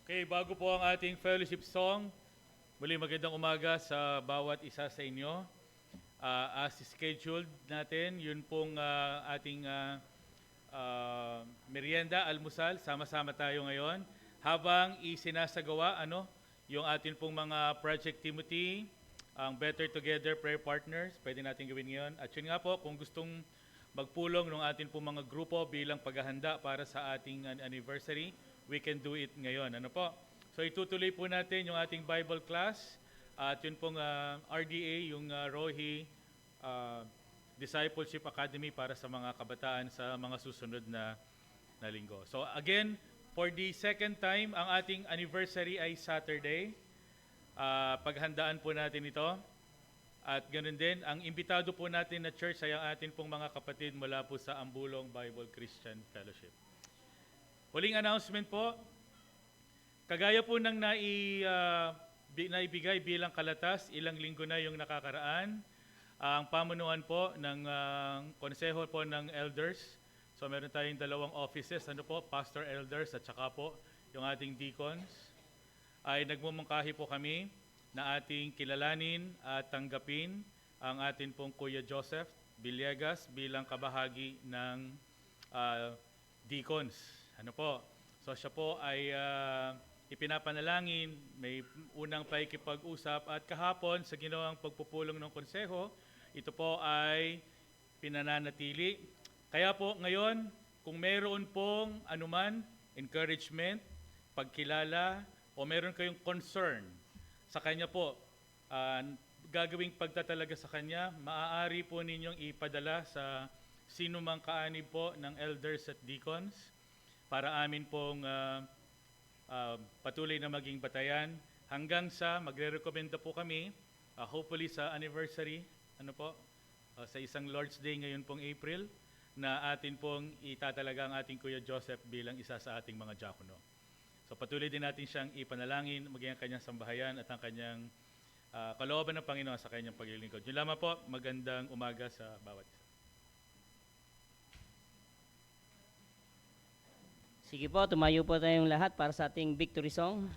S2: Okay, bago po ang ating fellowship song, muli magandang umaga sa bawat isa sa inyo. As scheduled natin, yun pong ating merienda, almusal, sama-sama tayo ngayon. Habang isinasagawa, yung atin pong mga Project Timothy, ang Better Together Prayer Partners, pwede natin gawin ngayon. At yun nga po, kung gustong magpulong ng atin pong mga grupo bilang paghahanda para sa ating anniversary, we can do it ngayon. Ano po? So itutuloy po natin yung ating Bible class. At yun pong RDA, yung Rohi Discipleship Academy para sa mga kabataan sa mga susunod na linggo. So again, for the second time, ang ating anniversary ay Saturday. Paghandaan po natin ito. At ganoon din, ang imbitado po natin na church ay ang atin pong mga kapatid mula po sa Ambulong Bible Christian Fellowship. Huling announcement po, kagaya po ng naibigay bilang kalatas, ilang linggo na yung nakakaraan, ang pamunuan po ng konseho po ng elders. So meron tayong 2 offices, pastor elders at saka po yung ating deacons. Ay nagmumungkahi po kami na ating kilalanin at tanggapin ang atin pong Kuya Joseph Villegas bilang kabahagi ng deacons. So siya po ay ipinapanalangin, may unang paikipag-usap at kahapon sa ginawang pagpupulong ng konseho, ito po ay pinananatili. Kaya po ngayon, kung meron pong anuman, encouragement, pagkilala, o meron kayong concern sa kanya po, gagawing pagtatalaga sa kanya, maaari po ninyong ipadala sa sino mang kaanib po ng elders at deacons para amin pong patuloy na maging batayan hanggang sa magre-recommenda po kami, hopefully sa anniversary, sa isang Lord's Day ngayon pong April, na atin pong itatalaga ang ating Kuya Joseph bilang isa sa ating mga diakono. So patuloy din natin siyang ipanalangin, maging ang kanyang sambahayan at ang kanyang kalooban ng Panginoon sa kanyang paglilingkod. Yun lamang po, magandang umaga sa bawat isa.
S4: Sige po, tumayo po tayong lahat para sa ating victory song.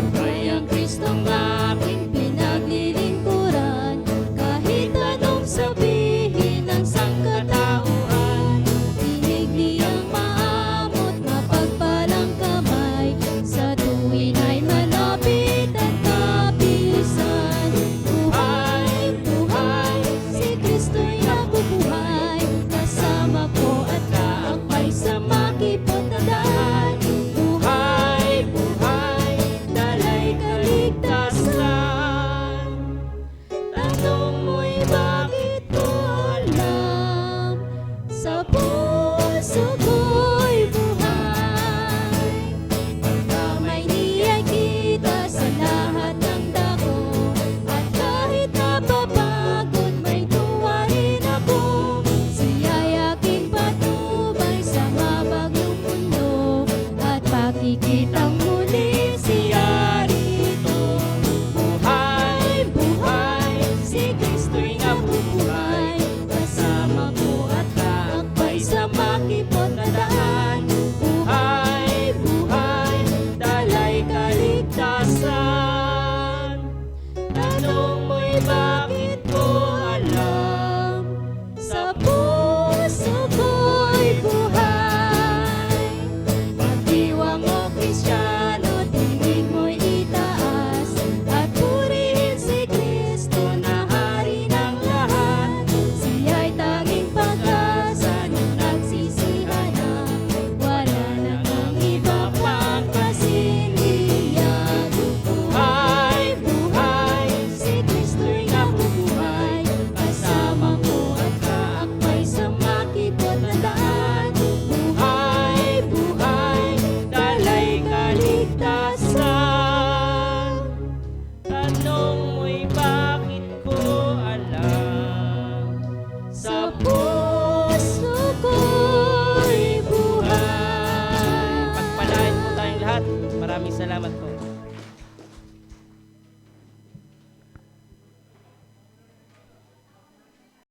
S8: Kaya Kristong aking pinaglilingkuran, kahit anong sabihin ng sangkatauhan, tinig niyang maamot, mapagpalang kamay, sa tuwin ay malapit at kapit. nakikitang